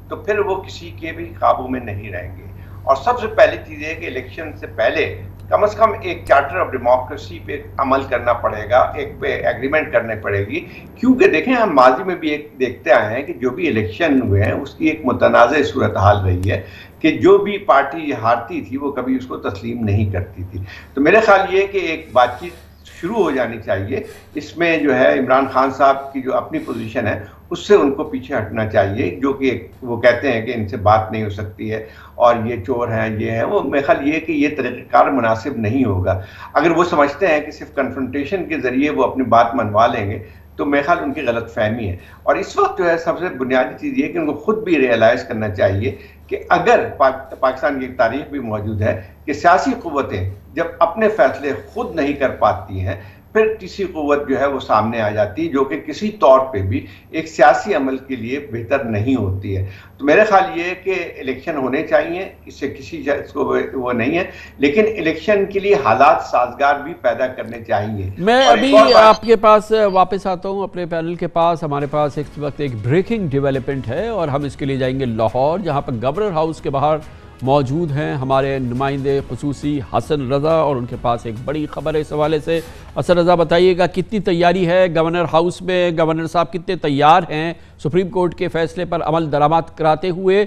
तो फिर वो किसी के भी काबू में नहीं रहेंगे। और सबसे पहली चीज़ है कि इलेक्शन से पहले कम से कम एक चार्टर ऑफ डेमोक्रेसी पे अमल करना पड़ेगा, एक पे एग्रीमेंट करनी पड़ेगी। क्योंकि देखें, हम माजी में भी एक देखते आए हैं कि जो भी इलेक्शन हुए हैं उसकी एक मुतनाज़ सूरत हाल रही है कि जो भी पार्टी हारती थी वो कभी उसको तस्लीम नहीं करती थी। तो मेरे ख्याल ये कि एक बातचीत शुरू हो जानी चाहिए। इसमें जो है इमरान खान साहब की जो अपनी पोजीशन है उससे उनको पीछे हटना चाहिए, जो कि वो कहते हैं कि इनसे बात नहीं हो सकती है और ये चोर हैं, ये है वो। मेरे ख्याल ये कि ये तरीक़ाकार मुनासिब नहीं होगा। अगर वो समझते हैं कि सिर्फ कन्फ्रंटेशन के ज़रिए वो अपनी बात मनवा लेंगे तो मेरे ख्याल उनकी गलत फहमी है। और इस वक्त जो है सबसे बुनियादी चीज़ ये कि उनको खुद भी रियलाइज़ करना चाहिए कि अगर पाकिस्तान की एक तारीख भी मौजूद है कि सियासी क़ुव्वतें जब अपने फैसले खुद नहीं कर पाती हैं फिर तीसरी क़ुव्वत जो है वो सामने आ जाती है, जो कि किसी तौर पे भी एक सियासी अमल के लिए बेहतर नहीं होती है। तो मेरा ख्याल ये है कि इलेक्शन होने चाहिए, इससे किसी को वो नहीं है, लेकिन इलेक्शन के लिए हालात साजगार भी पैदा करने चाहिए। मैं अभी आपके पास वापस आता हूँ, अपने पैनल के पास। हमारे पास इस वक्त एक ब्रेकिंग डेवलपमेंट है और हम इसके लिए जाएंगे लाहौर, जहाँ पर गवर्नर हाउस के बाहर मौजूद हैं हमारे नुमाइंदे खुसूसी हसन रज़ा और उनके पास एक बड़ी खबर है इस हवाले से। हसन रज़ा, बताइएगा कितनी तैयारी है गवर्नर हाउस में? गवर्नर साहब कितने तैयार हैं सुप्रीम कोर्ट के फैसले पर अमल दरामद करते हुए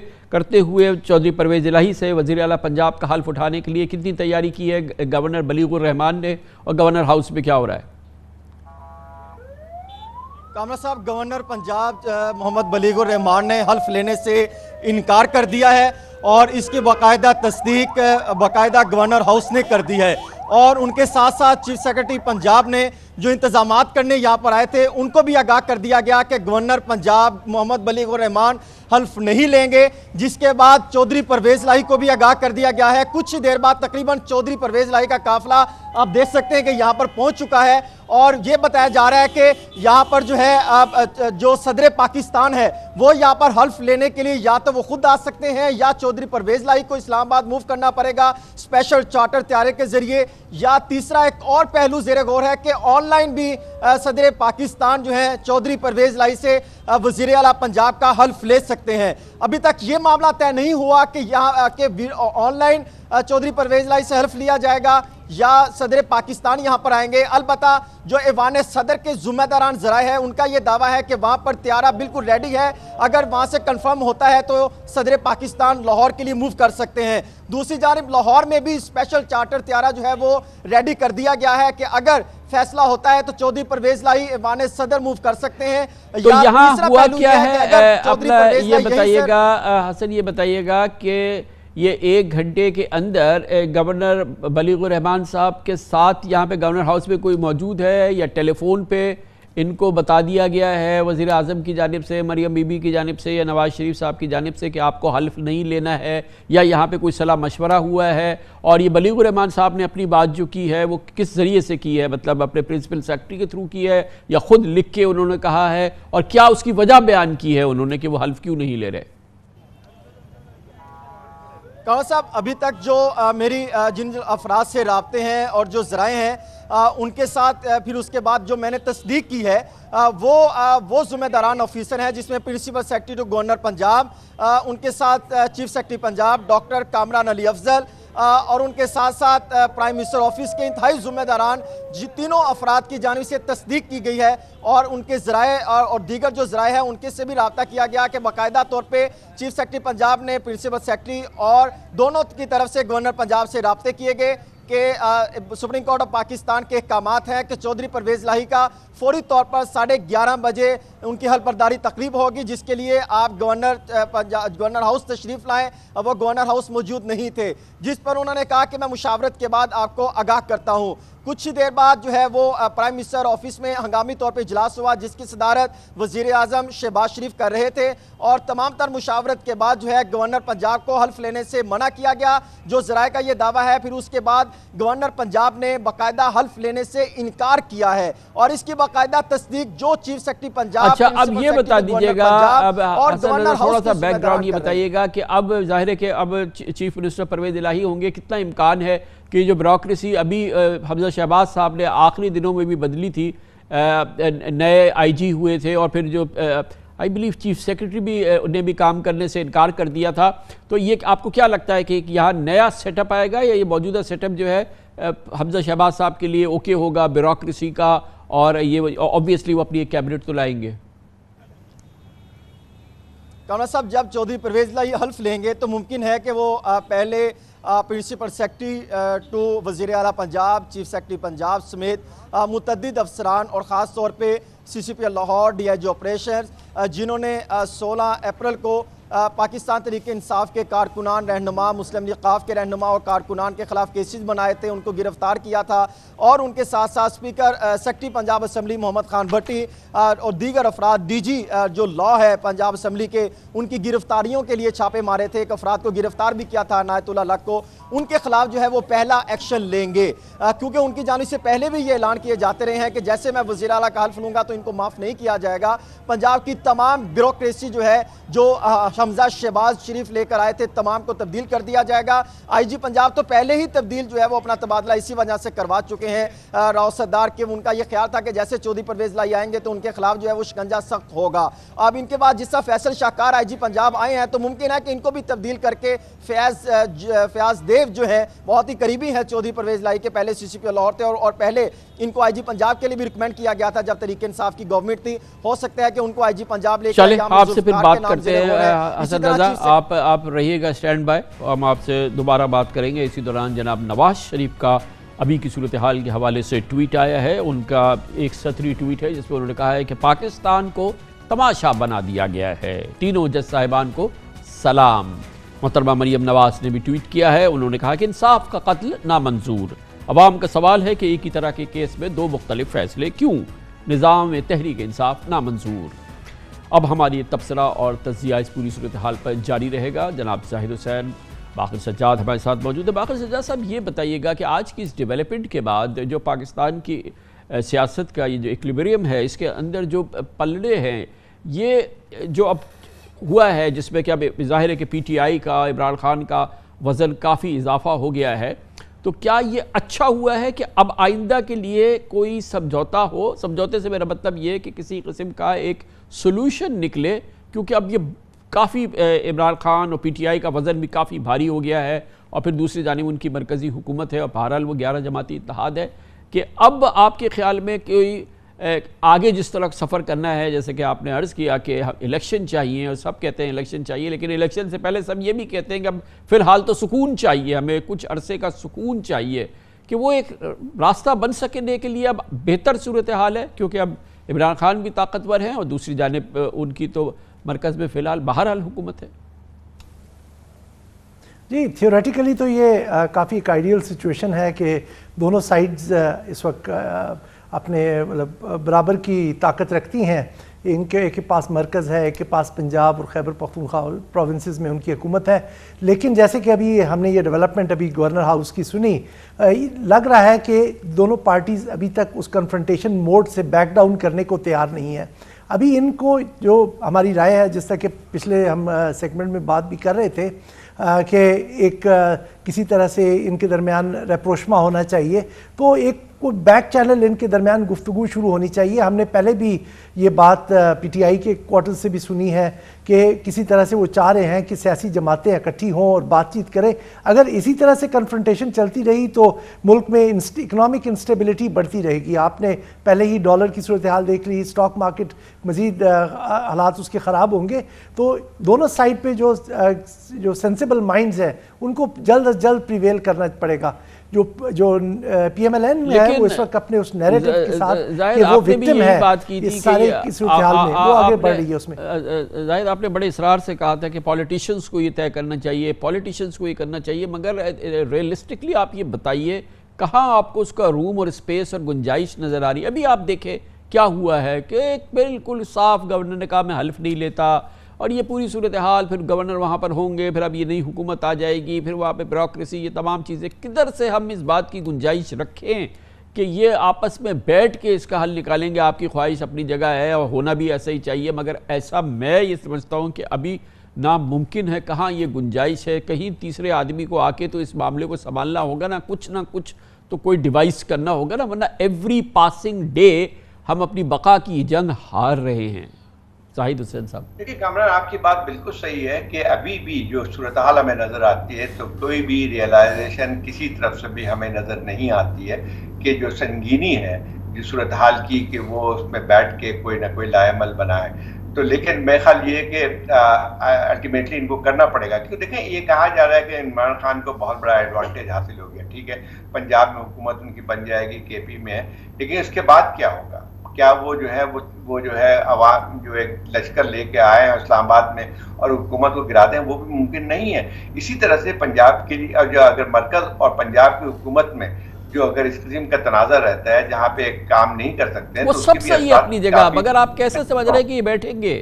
चौधरी परवेज़ इलाही से वज़ीर आला पंजाब का हल्फ उठाने के लिए कितनी तैयारी की है गवर्नर बलीगुर रहमान ने, और गवर्नर हाउस में क्या हो रहा है? कामरा साहब, गवर्नर पंजाब मोहम्मद बलीगुर रहमान ने हल्फ लेने से इनकार कर दिया है और इसकी बाकायदा तस्दीक बाकायदा गवर्नर हाउस ने कर दी है। और उनके साथ साथ चीफ सेक्रेटरी पंजाब ने जो इंतजामात करने यहाँ पर आए थे उनको भी आगाह कर दिया गया कि गवर्नर पंजाब मोहम्मद बलीगुर रहमान हल्फ नहीं लेंगे, जिसके बाद चौधरी परवेज़ इलाही को भी आगाह कर दिया गया है। कुछ ही देर बाद तकरीबन चौधरी परवेज़ इलाही का काफिला आप देख सकते हैं कि यहाँ पर पहुँच चुका है और ये बताया जा रहा है कि यहाँ पर जो है जो सदर पाकिस्तान है वो यहाँ पर हल्फ लेने के लिए या तो वो खुद आ सकते हैं या चौधरी परवेज़ इलाही को इस्लामाबाद मूव करना पड़ेगा स्पेशल चार्टर तैयारी के जरिए, या तीसरा एक और पहलू ज़ेरे गौर है कि ऑनलाइन भी सदर पाकिस्तान जो है चौधरी परवेज़ इलाही से वज़ीर आला पंजाब का हल्फ ले सकते हैं। अभी तक ये मामला तय नहीं हुआ कि यहाँ के ऑनलाइन चौधरी परवेज़ इलाही से हल्फ लिया जाएगा या सदर पाकिस्तान यहाँ पर आएंगे। अलबत्ता जो ऐवान सदर के ज़िम्मेदारान ज़राए हैं उनका ये दावा है कि वहाँ पर तैयारा बिल्कुल रेडी है, अगर वहाँ से कंफर्म होता है तो सदर पाकिस्तान लाहौर के लिए मूव कर सकते हैं। दूसरी जानिब लाहौर में भी स्पेशल चार्टर तैयारा जो है वो रेडी कर दिया गया है कि अगर फैसला होता है तो चौधरी परवेज़ इलाही ऐवान सदर मूव कर सकते हैं। तो यहाँ हुआ क्या है अपना ये बताइएगा हसन, ये बताइएगा कि ये 1 घंटे के अंदर गवर्नर बलीगुर रहमान साहब के साथ यहाँ पे गवर्नर हाउस में कोई मौजूद है या टेलीफोन पे इनको बता दिया गया है वज़ीर आज़म की जानिब से, मरियम बीबी की जानिब से या नवाज़ शरीफ साहब की जानिब से कि आपको हल्फ नहीं लेना है, या यहाँ पे कोई सलाह मशवरा हुआ है? और ये बलीगुर रहमान साहब ने अपनी बात जो की है वो किस ज़रिए से की है, मतलब अपने प्रिंसिपल सेक्रेटरी के थ्रू की है या ख़ुद लिख के उन्होंने कहा है, और क्या उसकी वजह बयान की है उन्होंने कि वो हल्फ क्यों नहीं ले रहे? कावड़ साहब, अभी तक जो मेरी जिन अफराद से राब्ते हैं और जो ज़राए हैं उनके साथ फिर उसके बाद जो मैंने तस्दीक की है वो ज़िम्मेदारान ऑफिसर हैं, जिसमें principal secretary to governor Punjab, उनके साथ chief secretary Punjab doctor Kamran Ali Afzal और उनके साथ साथ प्राइम मिनिस्टर ऑफिस के इंतहाई ज़िम्मेदारान, जी तीनों अफराद की जानिब से तस्दीक की गई है और उनके ज़राए और दीगर जो ज़राए हैं उनके से भी रब्ता किया गया कि बाकायदा तौर पे चीफ सेक्रेटरी पंजाब ने प्रिंसिपल सेक्रेटरी और दोनों की तरफ से गवर्नर पंजाब से रब्ते किए गए कि सुप्रीम कोर्ट ऑफ पाकिस्तान के अहकामात हैं कि चौधरी परवेज़ इलाही का फौरी तौर पर 11:30 बजे उनकी हल्फबरदारी तकरीब होगी, जिसके लिए आप गवर्नर हाउस तशरीफ़ लाएं। वो गवर्नर हाउस मौजूद नहीं थे, जिस पर उन्होंने कहा कि मैं मुशावरत के बाद आपको आगाह करता हूँ। कुछ ही देर बाद जो है वो प्राइम मिनिस्टर ऑफिस में हंगामी तौर पर इजलास हुआ, जिसकी सदारत वजीर आजम शहबाज शरीफ कर रहे थे, और तमाम तर मुशावरत के बाद जो है गवर्नर पंजाब को हल्फ लेने से मना किया गया, जो जराए का ये दावा है। फिर उसके बाद गवर्नर पंजाब ने बाकायदा हल्फ लेने से इनकार किया है, और इसकी बाकायदा तस्दीक जो चीफ सेक्रेटरी पंजाब। अच्छा, अब ये बता दीजिएगा, अब थोड़ा सा बैकग्राउंड ये बताइएगा कि अब जाहिर है कि अब चीफ मिनिस्टर परवेज इलाही होंगे, कितना इम्कान है कि जो ब्यूरोक्रेसी अभी हमजा शहबाज साहब ने आखिरी दिनों में भी बदली थी, नए आईजी हुए थे, और फिर जो आई बिलीव चीफ सेक्रेटरी भी ने भी काम करने से इनकार कर दिया था, तो ये आपको क्या लगता है कि यहाँ नया सेटअप आएगा या ये मौजूदा सेटअप जो है हमजा शहबाज साहब के लिए ओके होगा ब्यूरोक्रेसी का, और ये ऑब्वियसली वो अपनी एक कैबिनेट तो लाएंगे? कमरा साहब, जब चौधरी परवेज इलाही हल्फ लेंगे तो मुमकिन है कि वो पहले प्रिंसिपल सेक्रेटरी टू वज़ीर आला पंजाब, चीफ सेक्रेटरी पंजाब समेत मुतअद्दिद अफसरान और ख़ास तौर पे CCP लाहौर, DIG ऑपरेशन, जिन्होंने 16 अप्रैल को पाकिस्तान तहरीक इंसाफ के कारकुनान, रहनुमा, मुस्लिम लीग क़ाफ के रहनुमा और कारकुनान के खिलाफ केसेस बनाए थे, उनको गिरफ्तार किया था, और उनके साथ साथ speaker secretary Punjab assembly Mohammad Khan Bhatti और दीगर अफराद, DG जो लॉ है पंजाब असम्बली के, उनकी गिरफ्तारियों के लिए छापे मारे थे। एक अफराद को गिरफ्तार भी किया था, अनायतुल्लाह लक को। उनके खिलाफ जो है वो पहला एक्शन लेंगे, क्योंकि उनकी जानिब से पहले भी ये ऐलान किए जाते रहे हैं कि जैसे मैं वज़ीर आला का हल्फ लूँगा तो इनको माफ़ नहीं किया जाएगा। पंजाब की तमाम ब्यूरोक्रेसी जो है, जो हमजा शहबाज शरीफ लेकर आए थे, तमाम को तब्दील कर दिया जाएगा। IG पंजाब तो पहले ही तब्दील जो है वो अपना तबादला इसी वजह से करवा चुके हैं राव सरदार के। उनका ये ख्याल था कि जैसे चौधरी परवेज इलाही आएंगे तो उनके खिलाफ जो है वो शिकंजा सख्त होगा। अब इनके बाद जिस तरह फैसल शाहकार IG पंजाब आए हैं, तो मुमकिन है कि इनको भी तब्दील करके फयाज देव जो है बहुत ही करीबी है चौधरी परवेज इलाही के, पहले CCP लाहौर थे, और पहले इनको IG पंजाब के लिए भी रिकमेंड किया गया था जब तहरीक इंसाफ की गवर्नमेंट थी। हो सकता है कि उनको IG पंजाब लेकर आपसे फिर बात करते हैं। हसन रजा, आप रहिएगा स्टैंड बाय, हम आपसे दोबारा बात करेंगे। इसी दौरान जनाब नवाज शरीफ का अभी की सूरत हाल के हवाले से ट्वीट आया है। उनका एक सतरी ट्वीट है जिसमें उन्होंने कहा है कि पाकिस्तान को तमाशा बना दिया गया है, तीनों जज साहिबान को सलाम। मोहतरमा मरियम नवाज ने भी ट्वीट किया है, उन्होंने कहा कि इंसाफ का कत्ल नामंजूर। अवाम का सवाल है कि एक ही तरह के केस में दो मुख्तलिफ फैसले क्यों? निज़ाम में तहरीक इंसाफ नामंजूर। अब हमारी तबसरा और तज्जिया इस पूरी सूरत हाल पर जारी रहेगा। जनाब जाहिर हुसैन बाक़िर सज्जाद हमारे साथ मौजूद है। बाक़िर सज्जाद साहब, ये बताइएगा कि आज की इस डेवलपमेंट के बाद जो पाकिस्तान की सियासत का ये जो इक्विलिब्रियम है, इसके अंदर जो पलड़े हैं, ये जो अब हुआ है, जिसमें कि अब ज़ाहिर है कि PTI का, इमरान खान का वज़न काफ़ी इजाफा हो गया है, तो क्या ये अच्छा हुआ है कि अब आइंदा के लिए कोई समझौता हो? समझौते से मेरा मतलब ये है कि किसी किस्म का एक सोल्यूशन निकले, क्योंकि अब ये काफ़ी इमरान खान और PTI का वज़न भी काफ़ी भारी हो गया है, और फिर दूसरी जानिब उनकी मरकज़ी हुकूमत है और बहरहाल वो 11 जमाती इत्तेहाद है, कि अब आपके ख़्याल में कोई आगे जिस तरह सफ़र करना है, जैसे कि आपने अर्ज़ किया कि इलेक्शन चाहिए, और सब कहते हैं इलेक्शन चाहिए, लेकिन इलेक्शन से पहले सब ये भी कहते हैं कि अब फ़िलहाल तो सुकून चाहिए, हमें कुछ अरसे का सुकून चाहिए, कि वो एक रास्ता बन सकने के लिए अब बेहतर सूरत हाल है, क्योंकि अब इमरान खान भी ताकतवर हैं और दूसरी जानिब उनकी तो मरकज़ में फ़िलहाल बहरहाल हुकूमत है। जी, थियोरेटिकली तो ये काफ़ी एक आइडियल सिचुएशन है कि दोनों साइड्स इस वक्त अपने मतलब बराबर की ताकत रखती हैं। इनके एक के पास मरकज़ है, एक के पास पंजाब और खैबर पख्तूनख्वा प्रोविंसेस में उनकी हुकूमत है। लेकिन जैसे कि अभी हमने ये डेवलपमेंट अभी गवर्नर हाउस की सुनी, लग रहा है कि दोनों पार्टीज़ अभी तक उस कन्फ्रंटेशन मोड से बैक डाउन करने को तैयार नहीं है। अभी इनको जो हमारी राय है, जिस तरह के पिछले हम सेगमेंट में बात भी कर रहे थे कि एक किसी तरह से इनके दरमियान रेप्रोशमा होना चाहिए, तो एक कोई बैक चैनल इनके दरमियान गुफ्तगू शुरू होनी चाहिए। हमने पहले भी ये बात PTI के क्वार्टर से भी सुनी है कि किसी तरह से वो चाह रहे हैं कि सियासी जमातें इकट्ठी हों और बातचीत करें। अगर इसी तरह से कन्फ्रंटेशन चलती रही तो मुल्क में इकनॉमिक इंस्टेबिलिटी बढ़ती रहेगी। आपने पहले ही डॉलर की सूरत हाल देख ली, स्टॉक मार्केट मज़ीद हालात उसके ख़राब होंगे। तो दोनों साइड पे जो सेंसिबल माइंड्स हैं उनको जल्द अज जल्द प्रिवेल करना पड़ेगा। जो PMLN है वो इस वक्त अपने उस नैरेटिव के साथ कि वो विक्टिम है इस सारे सूरत-ए-हाल में, वो आगे बढ़ रही है उसमें। जाहिर आपने बड़े इसरार से कहा था कि पॉलिटिशियंस को ये तय करना चाहिए, पॉलिटिशियंस को ये करना चाहिए, मगर रियलिस्टिकली आप ये बताइए कहाँ आपको उसका रूम और स्पेस और गुंजाइश नज़र आ रही है? अभी आप देखें क्या हुआ है कि एक बिल्कुल साफ गवर्नर ने कहा मैं हल्फ नहीं लेता, और ये पूरी सूरत हाल, फिर गवर्नर वहाँ पर होंगे, फिर अब ये नई हुकूमत आ जाएगी, फिर वहाँ पे ब्यूरोक्रेसी, ये तमाम चीज़ें, किधर से हम इस बात की गुंजाइश रखें कि ये आपस में बैठ के इसका हल निकालेंगे? आपकी ख्वाहिश अपनी जगह है और होना भी ऐसा ही चाहिए, मगर ऐसा मैं ये समझता हूँ कि अभी नामुमकिन है। कहाँ ये गुंजाइश है? कहीं तीसरे आदमी को आके तो इस मामले को संभालना होगा ना कुछ तो कोई डिवाइस करना होगा ना, वरना एवरी पासिंग डे हम अपनी बका की जंग हार रहे हैं। जाहिद हुसैन साहब, देखिए कामरान, आपकी बात बिल्कुल सही है कि अभी भी जो सूरत हाल हमें नज़र आती है तो कोई भी रियलाइजेशन किसी तरफ से भी हमें नज़र नहीं आती है कि जो संगीनी है जो सूरत हाल की, कि वो उसमें बैठ के कोई ना कोई लाएमल बनाए। तो लेकिन मेरा ख्याल ये है कि अल्टीमेटली इनको करना पड़ेगा, क्योंकि देखें ये कहा जा रहा है कि इमरान खान को बहुत बड़ा एडवांटेज हासिल हो गया। ठीक है, पंजाब में हुकूमत उनकी बन जाएगी, केपी में है, लेकिन इसके बाद क्या होगा? क्या वो जो है अवाम जो एक लश्कर लेके आए हैं इस्लामाबाद में और हुकूमत को गिरा दें, वो भी मुमकिन नहीं है। इसी तरह से पंजाब के लिए जो अगर मरकज और पंजाब की हुकूमत में जो अगर इस किस्म का तनाज़ा रहता है जहाँ पे काम नहीं कर सकते, वो तो सब सही है अपनी जगह, मगर आप कैसे समझ रहे हैं कि ये बैठेंगे?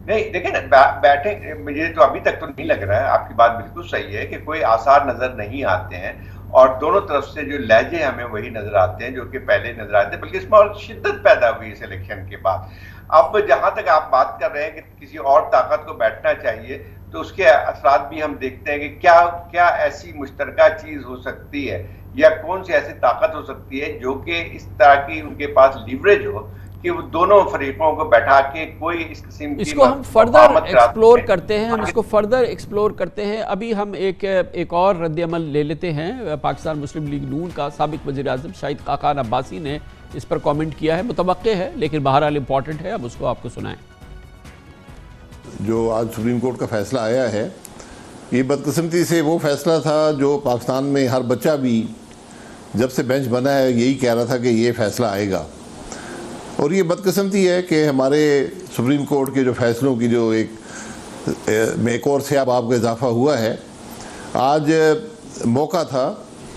नहीं देखिए ना, बैठे मुझे तो अभी तक तो नहीं लग रहा है। आपकी बात बिल्कुल सही है कि कोई आसार नजर नहीं आते हैं, और दोनों तरफ से जो लहजे हमें वही नजर आते हैं जो कि पहले नजर आते हैं, बल्कि इसमें और शिद्दत पैदा हुई इस इलेक्शन के बाद। अब जहां तक आप बात कर रहे हैं कि किसी और ताकत को बैठना चाहिए, तो उसके असरात भी हम देखते हैं कि क्या ऐसी मुश्तरका चीज हो सकती है या कौन सी ऐसी ताकत हो सकती है जो कि इस तरह की उनके पास लीवरेज हो कि वो दोनों फरीकों को बैठा के कोई इस किस्म की इसको हम फर्दर एक्सप्लोर करते हैं, हम इसको फर्दर एक्सप्लोर करते हैं। अभी हम एक और रद्द-ए-अमल ले लेते हैं। पाकिस्तान मुस्लिम लीग नून का साबिक वज़ीर-ए-आज़म शाहिद खाकान अब्बासी ने इस पर कमेंट किया है, मुतवक्के है लेकिन बहरहाल इम्पॉर्टेंट है, अब उसको आपको सुनाएं। जो आज सुप्रीम कोर्ट का फैसला आया है, ये बदकिस्मती से वो फैसला था जो पाकिस्तान में हर बच्चा भी जब से बेंच बना है यही कह रहा था कि ये फैसला आएगा। और ये बदकिस्मती है कि हमारे सुप्रीम कोर्ट के जो फैसलों की जो एक और से अब आपका इजाफा हुआ है। आज मौका था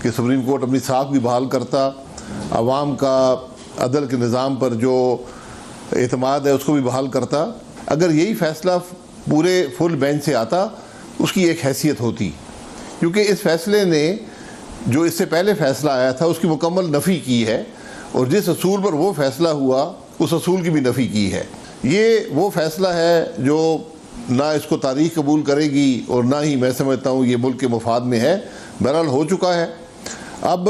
कि सुप्रीम कोर्ट अपनी साख भी बहाल करता, आवाम का अदल के निज़ाम पर जो एतमाद है उसको भी बहाल करता। अगर यही फ़ैसला पूरे फुल बेंच से आता उसकी एक हैसियत होती, क्योंकि इस फैसले ने जो इससे पहले फ़ैसला आया था उसकी मुकम्मल नफ़ी की है, और जिस असूल पर वो फ़ैसला हुआ उस असूल की भी नफ़ी की है। ये वो फ़ैसला है जो ना इसको तारीख़ कबूल करेगी और ना ही मैं समझता हूँ ये मुल्क के मुफाद में है। बहरहाल हो चुका है, अब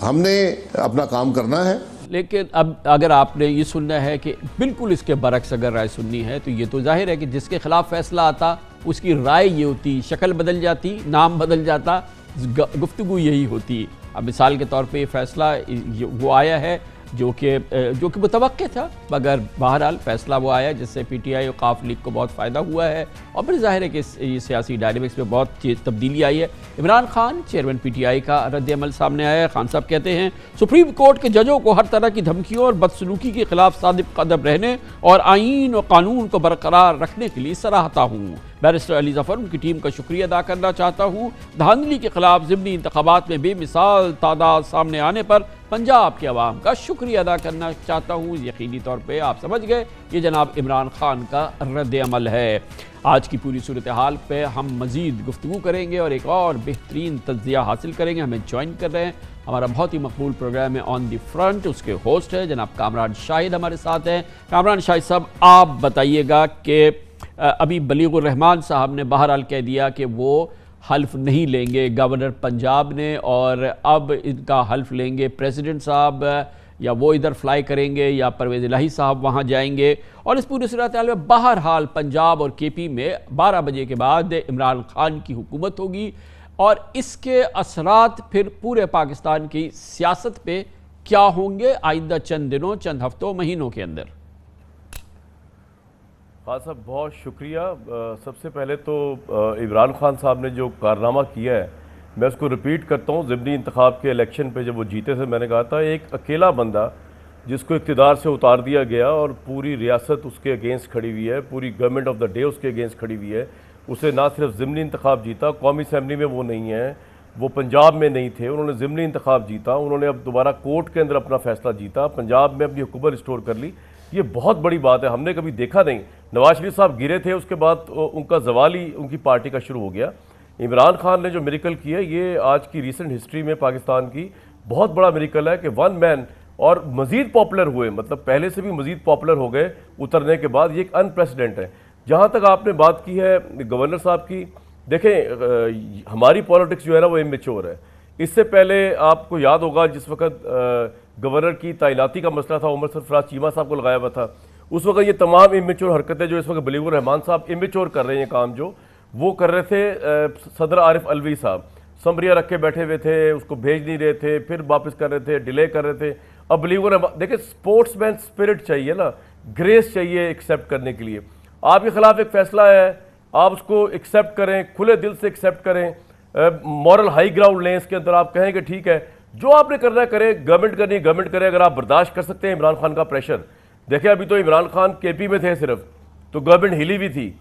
हमने अपना काम करना है। लेकिन अब अगर आपने ये सुनना है कि बिल्कुल इसके बरक्स अगर राय सुननी है, तो ये तो जाहिर है कि जिसके खिलाफ फैसला आता उसकी राय ये होती, शक्ल बदल जाती, नाम बदल जाता, गुफ्तगू यही होती। अब मिसाल के तौर पे ये फैसला वो आया है जो कि मुतवक्के था, मगर बहरहाल फैसला वो आया जिससे PTI और काफ लीग को बहुत फ़ायदा हुआ है, और फिर जाहिर है कि ये सियासी डायनेमिक्स में बहुत तब्दीली आई है। इमरान खान चेयरमैन PTI का रद्द-ए-अमल सामने आया है। खान साहब कहते हैं सुप्रीम कोर्ट के जजों को हर तरह की धमकियों और बदसलूकी के खिलाफ सादिक कदम रहने और आईन और कानून को बरकरार रखने के लिए सराहता हूँ। बैरिस्टर अली जफर उनकी टीम का शुक्रिया अदा करना चाहता हूँ। धांधली के खिलाफ ज़िमनी इंतखाबात में बेमिसाल तादाद सामने आने पर पंजाब के अवाम का शुक्रिया अदा करना चाहता हूँ। यकीनी तौर पे आप समझ गए ये जनाब इमरान खान का रद्द-ए-अमल है। आज की पूरी सूरत हाल पे हम मज़ीद गुफ्तगू करेंगे और एक और बेहतरीन तज्ज़िया हासिल करेंगे। हमें ज्वाइन कर रहे हैं, हमारा बहुत ही मकबूल प्रोग्राम है ऑन दी फ्रंट, उसके होस्ट है जनाब कामरान शाहिद हमारे साथ हैं। कामरान शाहिद साहब, आप बताइएगा कि अभी बलीगुर रहमान साहब ने बहरहाल कह दिया कि वो हल्फ नहीं लेंगे, गवर्नर पंजाब ने, और अब इनका हल्फ लेंगे प्रेसिडेंट साहब, या वो इधर फ्लाई करेंगे या परवेज़ इलाही साहब वहाँ जाएंगे। और इस पूरी सूरत हाल में बहरहाल पंजाब और KP में 12 बजे के बाद इमरान खान की हुकूमत होगी, और इसके असरात फिर पूरे पाकिस्तान की सियासत पे क्या होंगे आइंदा चंद दिनों, चंद हफ्तों, महीनों के अंदर। हाँ साहब, बहुत शुक्रिया। सबसे पहले तो इमरान खान साहब ने जो कारनामा किया है मैं उसको रिपीट करता हूँ। ज़िमनी इंतखाब के इलेक्शन पे जब वो जीते थे, मैंने कहा था एक अकेला बंदा जिसको इक़्तिदार से उतार दिया गया और पूरी रियासत उसके अगेंस्ट खड़ी हुई है, पूरी गवर्नमेंट ऑफ द डे उसके अगेंस्ट खड़ी हुई है। उसे ना सिर्फ ज़िमनी इंतखाब जीता, कौमी असम्बली में वो नहीं है, वो पंजाब में नहीं थे, उन्होंने ज़िमनी इंतखाब जीता, उन्होंने अब दोबारा कोर्ट के अंदर अपना फैसला जीता, पंजाब में अपनी हुकूमत रिस्टोर कर ली। ये बहुत बड़ी बात है, हमने कभी देखा नहीं। नवाज शरीफ साहब गिरे थे, उसके बाद उनका जवाल ही उनकी पार्टी का शुरू हो गया। इमरान खान ने जो मिरेकल किया, ये आज की रिसेंट हिस्ट्री में पाकिस्तान की बहुत बड़ा मिरेकल है कि वन मैन और मज़ीद पॉपुलर हुए, मतलब पहले से भी मज़ीद पॉपुलर हो गए उतरने के बाद। ये एक अनप्रेसिडेंट है। जहाँ तक आपने बात की है गवर्नर साहब की, देखें हमारी पॉलिटिक्स जो है ना वो इमेच्योर है। इससे पहले आपको याद होगा जिस वक्त गवर्नर की तैनाती का मसला था, उमर सरफराज चीमा साहब को लगाया हुआ था, उस वक्त ये तमाम इमेच्योर हरकतें जो इस वक्त बलीगुर रहमान साहब इमेच्योर कर रहे हैं, काम जो वो कर रहे थे सदर आरिफ अलवी साहब समरिया रख के बैठे हुए थे, उसको भेज नहीं रहे थे, फिर वापस कर रहे थे, डिले कर रहे थे। अब बलीगुर देखिए स्पोर्ट्समैन स्पिरिट चाहिए ना, ग्रेस चाहिए एक्सेप्ट करने के लिए। आपके खिलाफ एक फैसला है, आप उसको एक्सेप्ट करें, खुले दिल से एक्सेप्ट करें, मॉरल हाई ग्राउंड लें, इसके अंदर आप कहें कि ठीक है जो आपने करना है करें, गवर्नमेंट करनी है गवर्नमेंट करे। अगर आप बर्दाश्त कर सकते हैं इमरान खान का प्रेशर, देखिए अभी तो इमरान खान केपी में थे सिर्फ, तो गवर्नमेंट हिली भी थी,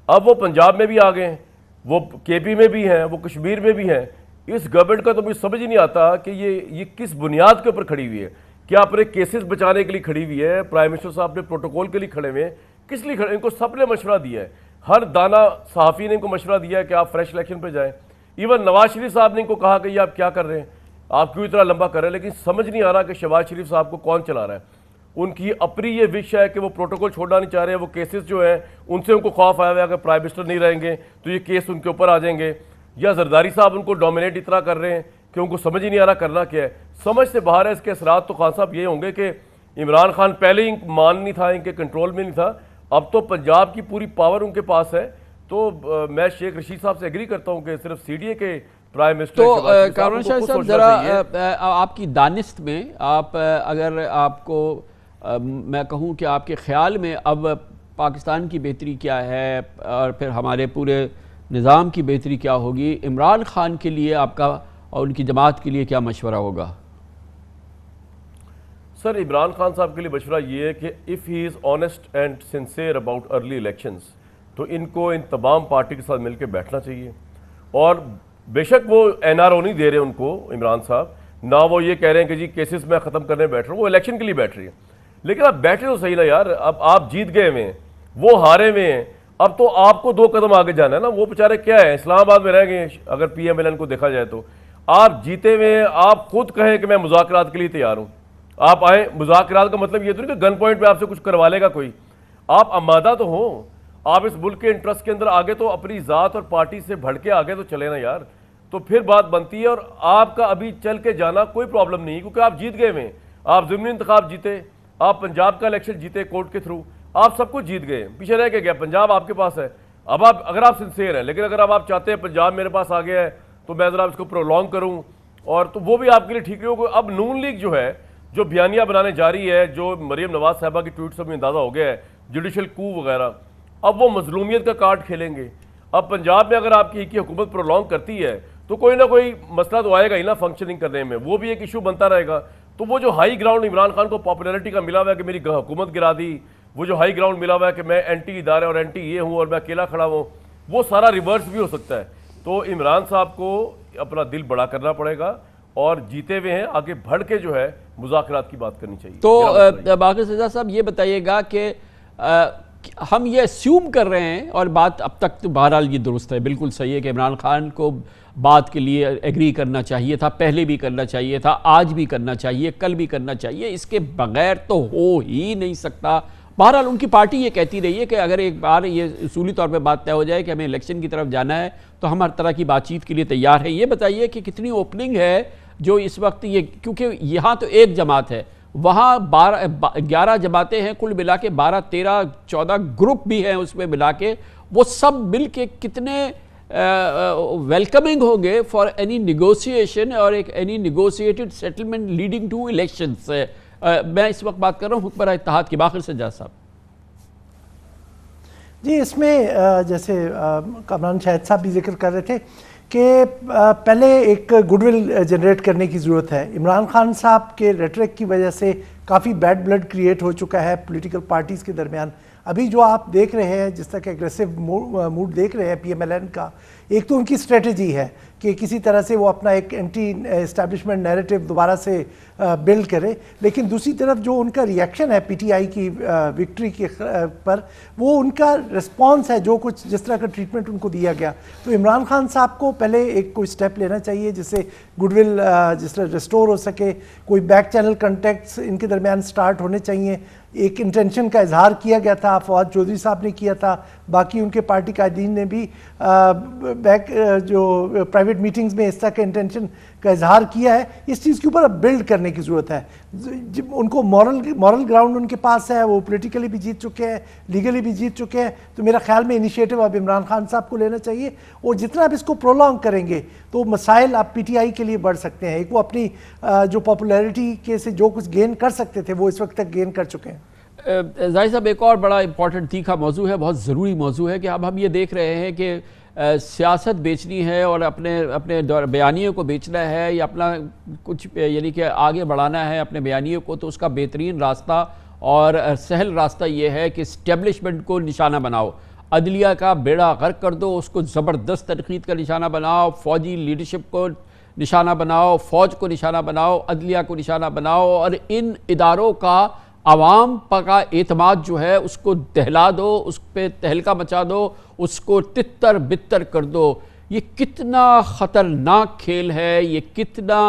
अब वो पंजाब में भी आ गए, वो केपी में भी हैं, वो कश्मीर में भी हैं। इस गवर्नमेंट का तो मुझे समझ ही नहीं आता कि ये किस बुनियाद के ऊपर खड़ी हुई है। क्या अपने केसेस बचाने के लिए खड़ी हुई है? प्राइम मिनिस्टर साहब अपने प्रोटोकॉल के लिए खड़े हुए हैं, किस लिए खड़े? इनको सबने मशवरा दिया है, हर दाना सहाफ़ी ने इनको मशवरा दिया है कि आप फ्रेश इलेक्शन पे जाएं। इवन नवाज शरीफ साहब ने इनको कहा कि ये आप क्या कर रहे हैं, आप क्यों इतना लंबा कर रहे हैं, लेकिन समझ नहीं आ रहा कि शहबाज शरीफ साहब को कौन चला रहा है। उनकी अपनी ये विश है कि वो प्रोटोकॉल छोड़ना नहीं चाह रहे हैं, वो केसेस जो हैं उनसे उनको खौफ आया हुआ है, अगर प्राइम मिनिस्टर नहीं रहेंगे तो ये केस उनके ऊपर आ जाएंगे। या जरदारी साहब उनको डोमिनेट इतना कर रहे हैं कि उनको समझ ही नहीं आ रहा करना क्या है, समझ से बाहर है। इसके असरात तो खान साहब ये होंगे कि इमरान खान पहले ही मान नहीं था, इनके कंट्रोल में नहीं था, अब तो पंजाब की पूरी पावर उनके पास है। तो मैं शेख रशीद साहब से एग्री करता हूँ कि सिर्फ सीडीए के प्राइम मिनिस्टर तो कामरान शाह साहब ज़रा आपकी दानिस्त में आप अगर आपको मैं कहूँ कि आपके ख्याल में अब पाकिस्तान की बेहतरी क्या है और फिर हमारे पूरे निज़ाम की बेहतरी क्या होगी, इमरान खान के लिए आपका और उनकी जमात के लिए क्या मशवरा होगा? सर इमरान खान साहब के लिए मशवरा ये है कि if he is honest and sincere about early elections, तो इनको इन तमाम पार्टी के साथ मिलकर बैठना चाहिए। और बेशक वो एनआरओ नहीं दे रहे उनको इमरान साहब, ना वो ये कह रहे हैं कि जी केसेस मैं ख़त्म करने बैठ रहा हूँ, वो इलेक्शन के लिए बैठ रही है। लेकिन आप बैठे तो सही ना यार, अब आप जीत गए हुए हैं, वो हारे हुए हैं, अब तो आपको 2 कदम आगे जाना है ना। वो बेचारे क्या है इस्लामाबाद में रह गए, अगर PMLN को देखा जाए तो आप जीते हुए हैं, आप खुद कहें कि मैं मुज़ाकरात के लिए तैयार हूँ, आप आए। मुज़ाकरात का मतलब ये तो नहीं कि गन पॉइंट पे आपसे कुछ करवा लेगा कोई, आप आमादा तो हो, आप इस मुल्क के इंटरेस्ट के अंदर आगे तो अपनी ज़ात और पार्टी से भड़के आगे तो चले ना यार, तो फिर बात बनती है। और आपका अभी चल के जाना कोई प्रॉब्लम नहीं, क्योंकि आप जीत गए हैं, आप ज़िमनी इंतखाब जीते, आप पंजाब का इलेक्शन जीते कोर्ट के थ्रू, आप सब कुछ जीत गए, पीछे रह के गया, पंजाब आपके पास है। अब आप अगर आप सिंसियर हैं, लेकिन अगर अब आप चाहते हैं पंजाब मेरे पास आ गया है तो मैं ज़रा इसको प्रोलॉन्ग करूँ, और तो वो भी आपके लिए ठीक नहीं होगा। अब नून लीग जो है, जो बयानिया बनाने जा रही है, जो मरीम नवाज साहबा की ट्वीट से भी अंदाज़ा हो गया है, जुडिशल कू वगैरह, अब वो मजलूमियत का कार्ड खेलेंगे। अब पंजाब में अगर आपकी की हुकूमत प्रोलॉन्ग करती है तो कोई ना कोई मसला तो आएगा ही ना फंक्शनिंग करने में, वो भी एक इशू बनता रहेगा। तो वो जो हाई ग्राउंड इमरान खान को पॉपुलैरिटी का मिला हुआ है कि मेरी हुकूमत गिरा दी, वो जो हाई ग्राउंड मिला हुआ है कि मैं एंटी इदारे और एंटी ये हूँ और मैं अकेला खड़ा हूँ, वो सारा रिवर्स भी हो सकता है। तो इमरान साहब को अपना दिल बड़ा करना पड़ेगा और जीते हुए हैं, आगे बढ़ के जो है मुज़ाकरात की बात करनी चाहिए। तो बाक़िर सज़ा साहब ये बताइएगा कि हम ये अस्यूम कर रहे हैं, और बात अब तक तो बहरहाल ये दुरुस्त है, बिल्कुल सही है कि इमरान खान को बात के लिए एग्री करना चाहिए था, पहले भी करना चाहिए था, आज भी करना चाहिए, कल भी करना चाहिए, इसके बगैर तो हो ही नहीं सकता। बहरहाल उनकी पार्टी ये कहती रही है कि अगर एक बार ये उसूली तौर पे बात तय हो जाए कि हमें इलेक्शन की तरफ जाना है तो हम हर तरह की बातचीत के लिए तैयार है। ये बताइए कि कितनी ओपनिंग है जो इस वक्त ये, क्योंकि यहाँ तो एक जमात है, वहाँ 11 जमातें हैं, कुल मिला के 12, 13, 14 ग्रुप भी हैं उसमें मिला के, वो सब मिल के कितने वेलकमिंग होंगे फॉर एनी निगोशिएशन और एक any negotiated settlement leading to elections. मैं इस वक्त बात कर रहा हूँ हुक्मरान इत्तेहाद की। बाक़िर सज्जाद साहब जी, इसमें जैसे कामरान शाहिद साहब भी जिक्र कर रहे थे कि पहले एक गुडविल जनरेट करने की ज़रूरत है। इमरान खान साहब के रेटरिक की वजह से काफ़ी बैड ब्लड क्रिएट हो चुका है पॉलिटिकल पार्टीज़ के दरमियान। अभी जो आप देख रहे हैं, जिस तरह का एग्रेसिव मूड देख रहे हैं PMLN का, एक तो उनकी स्ट्रेटजी है कि किसी तरह से वो अपना एक एंटी एस्टैब्लिशमेंट नैरेटिव दोबारा से बिल्ड करे। लेकिन दूसरी तरफ जो उनका रिएक्शन है पीटीआई की विक्ट्री के पर, वो उनका रिस्पॉन्स है जो कुछ जिस तरह का ट्रीटमेंट उनको दिया गया। तो इमरान खान साहब को पहले एक कोई स्टेप लेना चाहिए जिससे गुडविल जिस तरह रिस्टोर हो सके, कोई बैक चैनल कॉन्टैक्ट्स इनके दरमियान स्टार्ट होने चाहिए। एक इंटेंशन का इजहार किया गया था, फवाद चौधरी साहब ने किया था, बाकी उनके पार्टी कायदीन ने भी जो प्राइवेट मीटिंग्स में इस तरह के इंटेंशन का इजहार किया है। इस चीज़ के ऊपर अब बिल्ड करने की ज़रूरत है। उनको मॉरल ग्राउंड उनके पास है, वो पॉलिटिकली भी जीत चुके हैं, लीगली भी जीत चुके हैं। तो मेरा ख्याल में इनिशिएटिव अब इमरान खान साहब को लेना चाहिए, और जितना आप इसको प्रोलॉन्ग करेंगे तो मसाइल आप पीटीआई के लिए बढ़ सकते हैं। एक वो अपनी जो पॉपुलैरिटी के से जो कुछ गेन कर सकते थे वो इस वक्त तक गेन कर चुके हैं। जाहिर साहब, एक और बड़ा इंपॉर्टेंट तीखा मौजू है, बहुत ज़रूरी मौजू है कि अब हम ये देख रहे हैं कि सियासत बेचनी है और अपने बयानियों को बेचना है या अपना कुछ यानी कि आगे बढ़ाना है अपने बयानियों को, तो उसका बेहतरीन रास्ता और सहल रास्ता ये है कि इस्टेब्लिशमेंट को निशाना बनाओ, अदलिया का बेड़ा गर्क कर दो, उसको ज़बरदस्त तनकीद का निशाना बनाओ, फ़ौजी लीडरशिप को निशाना बनाओ, फ़ौज को निशाना बनाओ, अदलिया को निशाना बनाओ, और इन इदारों का आवाम का एतमाद जो है उसको दहला दो, उस पर तहलका मचा दो, उसको तितर बितर कर दो। ये कितना ख़तरनाक खेल है, ये कितना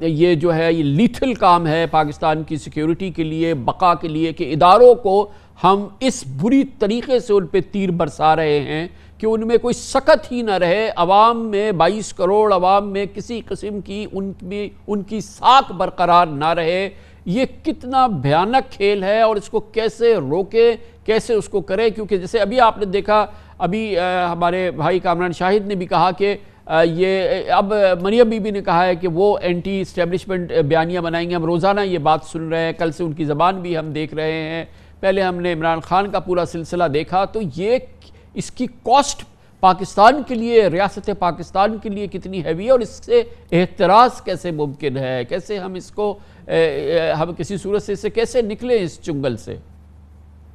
ये जो है ये लीथल काम है पाकिस्तान की सिक्योरिटी के लिए, बका के लिए, कि इदारों को हम इस बुरी तरीके से उन पर तीर बरसा रहे हैं कि उनमें कोई सकत ही ना रहे। अवाम में 22 करोड़ अवाम में किसी किस्म की उनकी साख बरकरार ना रहे। ये कितना भयानक खेल है और इसको कैसे रोके, कैसे उसको करें, क्योंकि जैसे अभी आपने देखा, अभी हमारे भाई कामरान शाहिद ने भी कहा कि ये अब मरियम बीबी ने कहा है कि वो एंटी इस्टेब्लिशमेंट बयानियाँ बनाएंगे। हम रोज़ाना ये बात सुन रहे हैं, कल से उनकी ज़बान भी हम देख रहे हैं, पहले हमने इमरान खान का पूरा सिलसिला देखा। तो ये इसकी कॉस्ट पाकिस्तान के लिए, रियासत पाकिस्तान के लिए कितनी हैवी है, और इससे एहतराज कैसे मुमकिन है, कैसे हम इसको हम किसी सूरत से इससे कैसे निकले इस चुंगल से।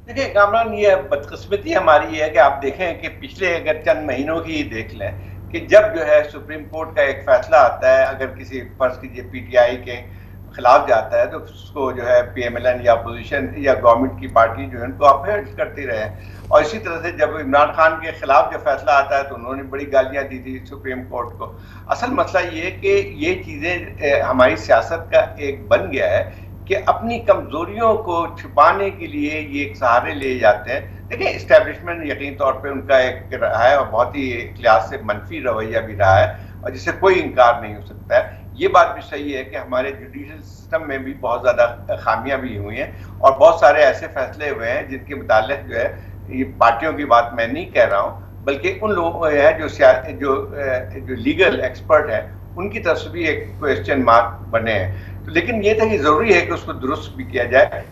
देखिए कामरान, ये बदकिस्मती हमारी है कि आप देखें कि पिछले अगर चंद महीनों की ही देख लें कि जब जो है सुप्रीम कोर्ट का एक फैसला आता है, अगर किसी फर्ज कीजिए पीटीआई के खिलाफ जाता है, तो उसको जो है पीएमएलएन या अपोजिशन या गवर्नमेंट की पार्टी जो है उनको अपहेल्ड करती रहे। और इसी तरह से जब इमरान खान के खिलाफ जब फैसला आता है तो उन्होंने बड़ी गालियां दी थी सुप्रीम कोर्ट को। असल मसला ये कि ये चीज़ें हमारी सियासत का एक बन गया है कि अपनी कमजोरियों को छुपाने के लिए ये एक सहारे ले जाते हैं। देखिए इस्टेब्लिशमेंट यकीन तौर पे उनका एक रहा है और बहुत ही एक लिहाज से मनफी रवैया भी रहा है और जिससे कोई इनकार नहीं हो सकता है। ये बात भी सही है कि हमारे जुडिशल सिस्टम में भी बहुत ज़्यादा खामियां भी हुई हैं और बहुत सारे ऐसे फैसले हुए हैं जिनके मुताल्लिक जो है, ये पार्टियों की बात मैं नहीं कह रहा हूँ बल्कि उन लोगों है जो लीगल एक्सपर्ट हैं उनकी तरफ से भी एक क्वेश्चन मार्क बने हैं। तो लेकिन ये था कि ज़रूरी है कि उसको दुरुस्त भी किया जाए।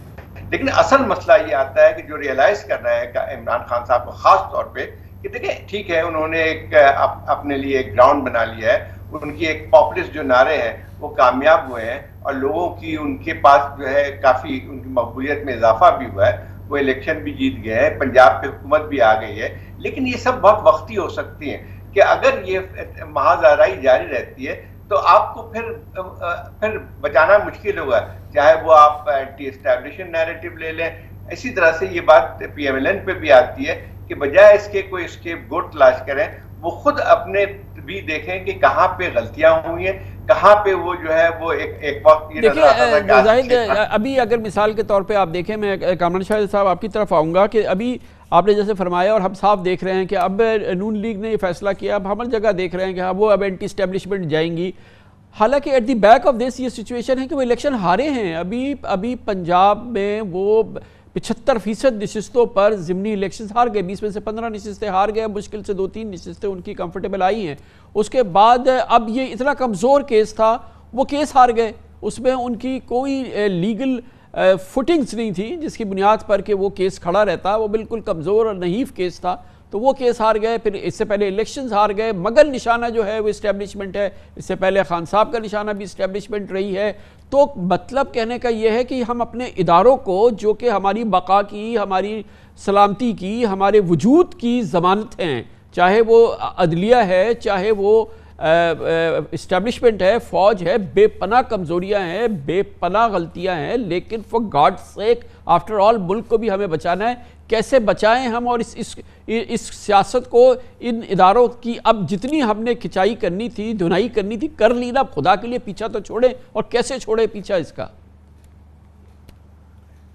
लेकिन असल मसला ये आता है कि जो रियलाइज़ करना है इमरान खान साहब को ख़ास तौर पे कि देखिए ठीक है, उन्होंने एक अपने लिए एक ग्राउंड बना लिया है, उनकी एक पॉपुलिस्ट जो नारे हैं वो कामयाब हुए हैं और लोगों की उनके पास जो है काफ़ी उनकी मकबूलियत में इजाफा भी हुआ है, वो इलेक्शन भी जीत गए हैं, पंजाब पे हुकूमत भी आ गई है। लेकिन ये सब बहुत वक्ती हो सकती हैं कि अगर ये महाज़ाराई जारी रहती है तो आपको फिर बचाना मुश्किल होगा, चाहे वो आप एंटी एस्टैब्लिशमेंट नैरेटिव ले लें। इसी तरह से ये बात पीएमएलएन पे भी आती है कि बजाय इसके कोई स्केपगोट तलाश करें, वो खुद अपने भी देखें कि कहाँ पे गलतियां हुई हैं, कहाँ पे वो जो है वो एक वक्त ये नजर आता था जाहिद, अभी अगर मिसाल के तौर पे आप देखें, मैं कामरान शाहिद साहब आपकी तरफ आऊँगा कि अभी आपने जैसे फरमाया और हम साफ देख रहे हैं कि अब नून लीग ने ये फैसला किया, अब हर जगह देख रहे हैं कि हाँ वो अब एंटी एस्टेब्लिशमेंट जाएंगी। हालांकि at the back of this ये सिचुएशन है कि वो इलेक्शन हारे हैं। अभी पंजाब में वो 75% नशिस्तों पर ज़िमनी इलेक्शन हार गए, 20 में से 15 नशिस्तें हार गए, मुश्किल से 2-3 नशिस्तें उनकी कंफर्टेबल आई हैं। उसके बाद अब ये इतना कमज़ोर केस था, वो केस हार गए, उसमें उनकी कोई लीगल फुटिंग्स नहीं थी जिसकी बुनियाद पर कि वो केस खड़ा रहता, वो बिल्कुल कमज़ोर और नहीफ केस था, तो वो केस हार गए। फिर इससे पहले इलेक्शंस हार गए, मगर निशाना जो है वो इस्टेब्लिशमेंट है, इससे पहले खान साहब का निशाना भी इस्टेब्लिशमेंट रही है। तो मतलब कहने का ये है कि हम अपने इदारों को, जो कि हमारी बका की, हमारी सलामती की, हमारे वजूद की ज़मानत हैं, चाहे वो अदलिया है, चाहे वो इस्टेब्लिशमेंट है, फौज है, बेपनाह कमज़ोरियाँ हैं, बेपनाह गलतियाँ हैं, लेकिन for God sake after all मुल्क को भी हमें बचाना है। कैसे बचाएं हम? और इस सियासत को, इन इदारों की अब जितनी हमने खिंचाई करनी थी, धुनाई करनी थी, कर ली ना। खुदा के लिए पीछा तो छोड़ें, और कैसे छोड़े पीछा इसका?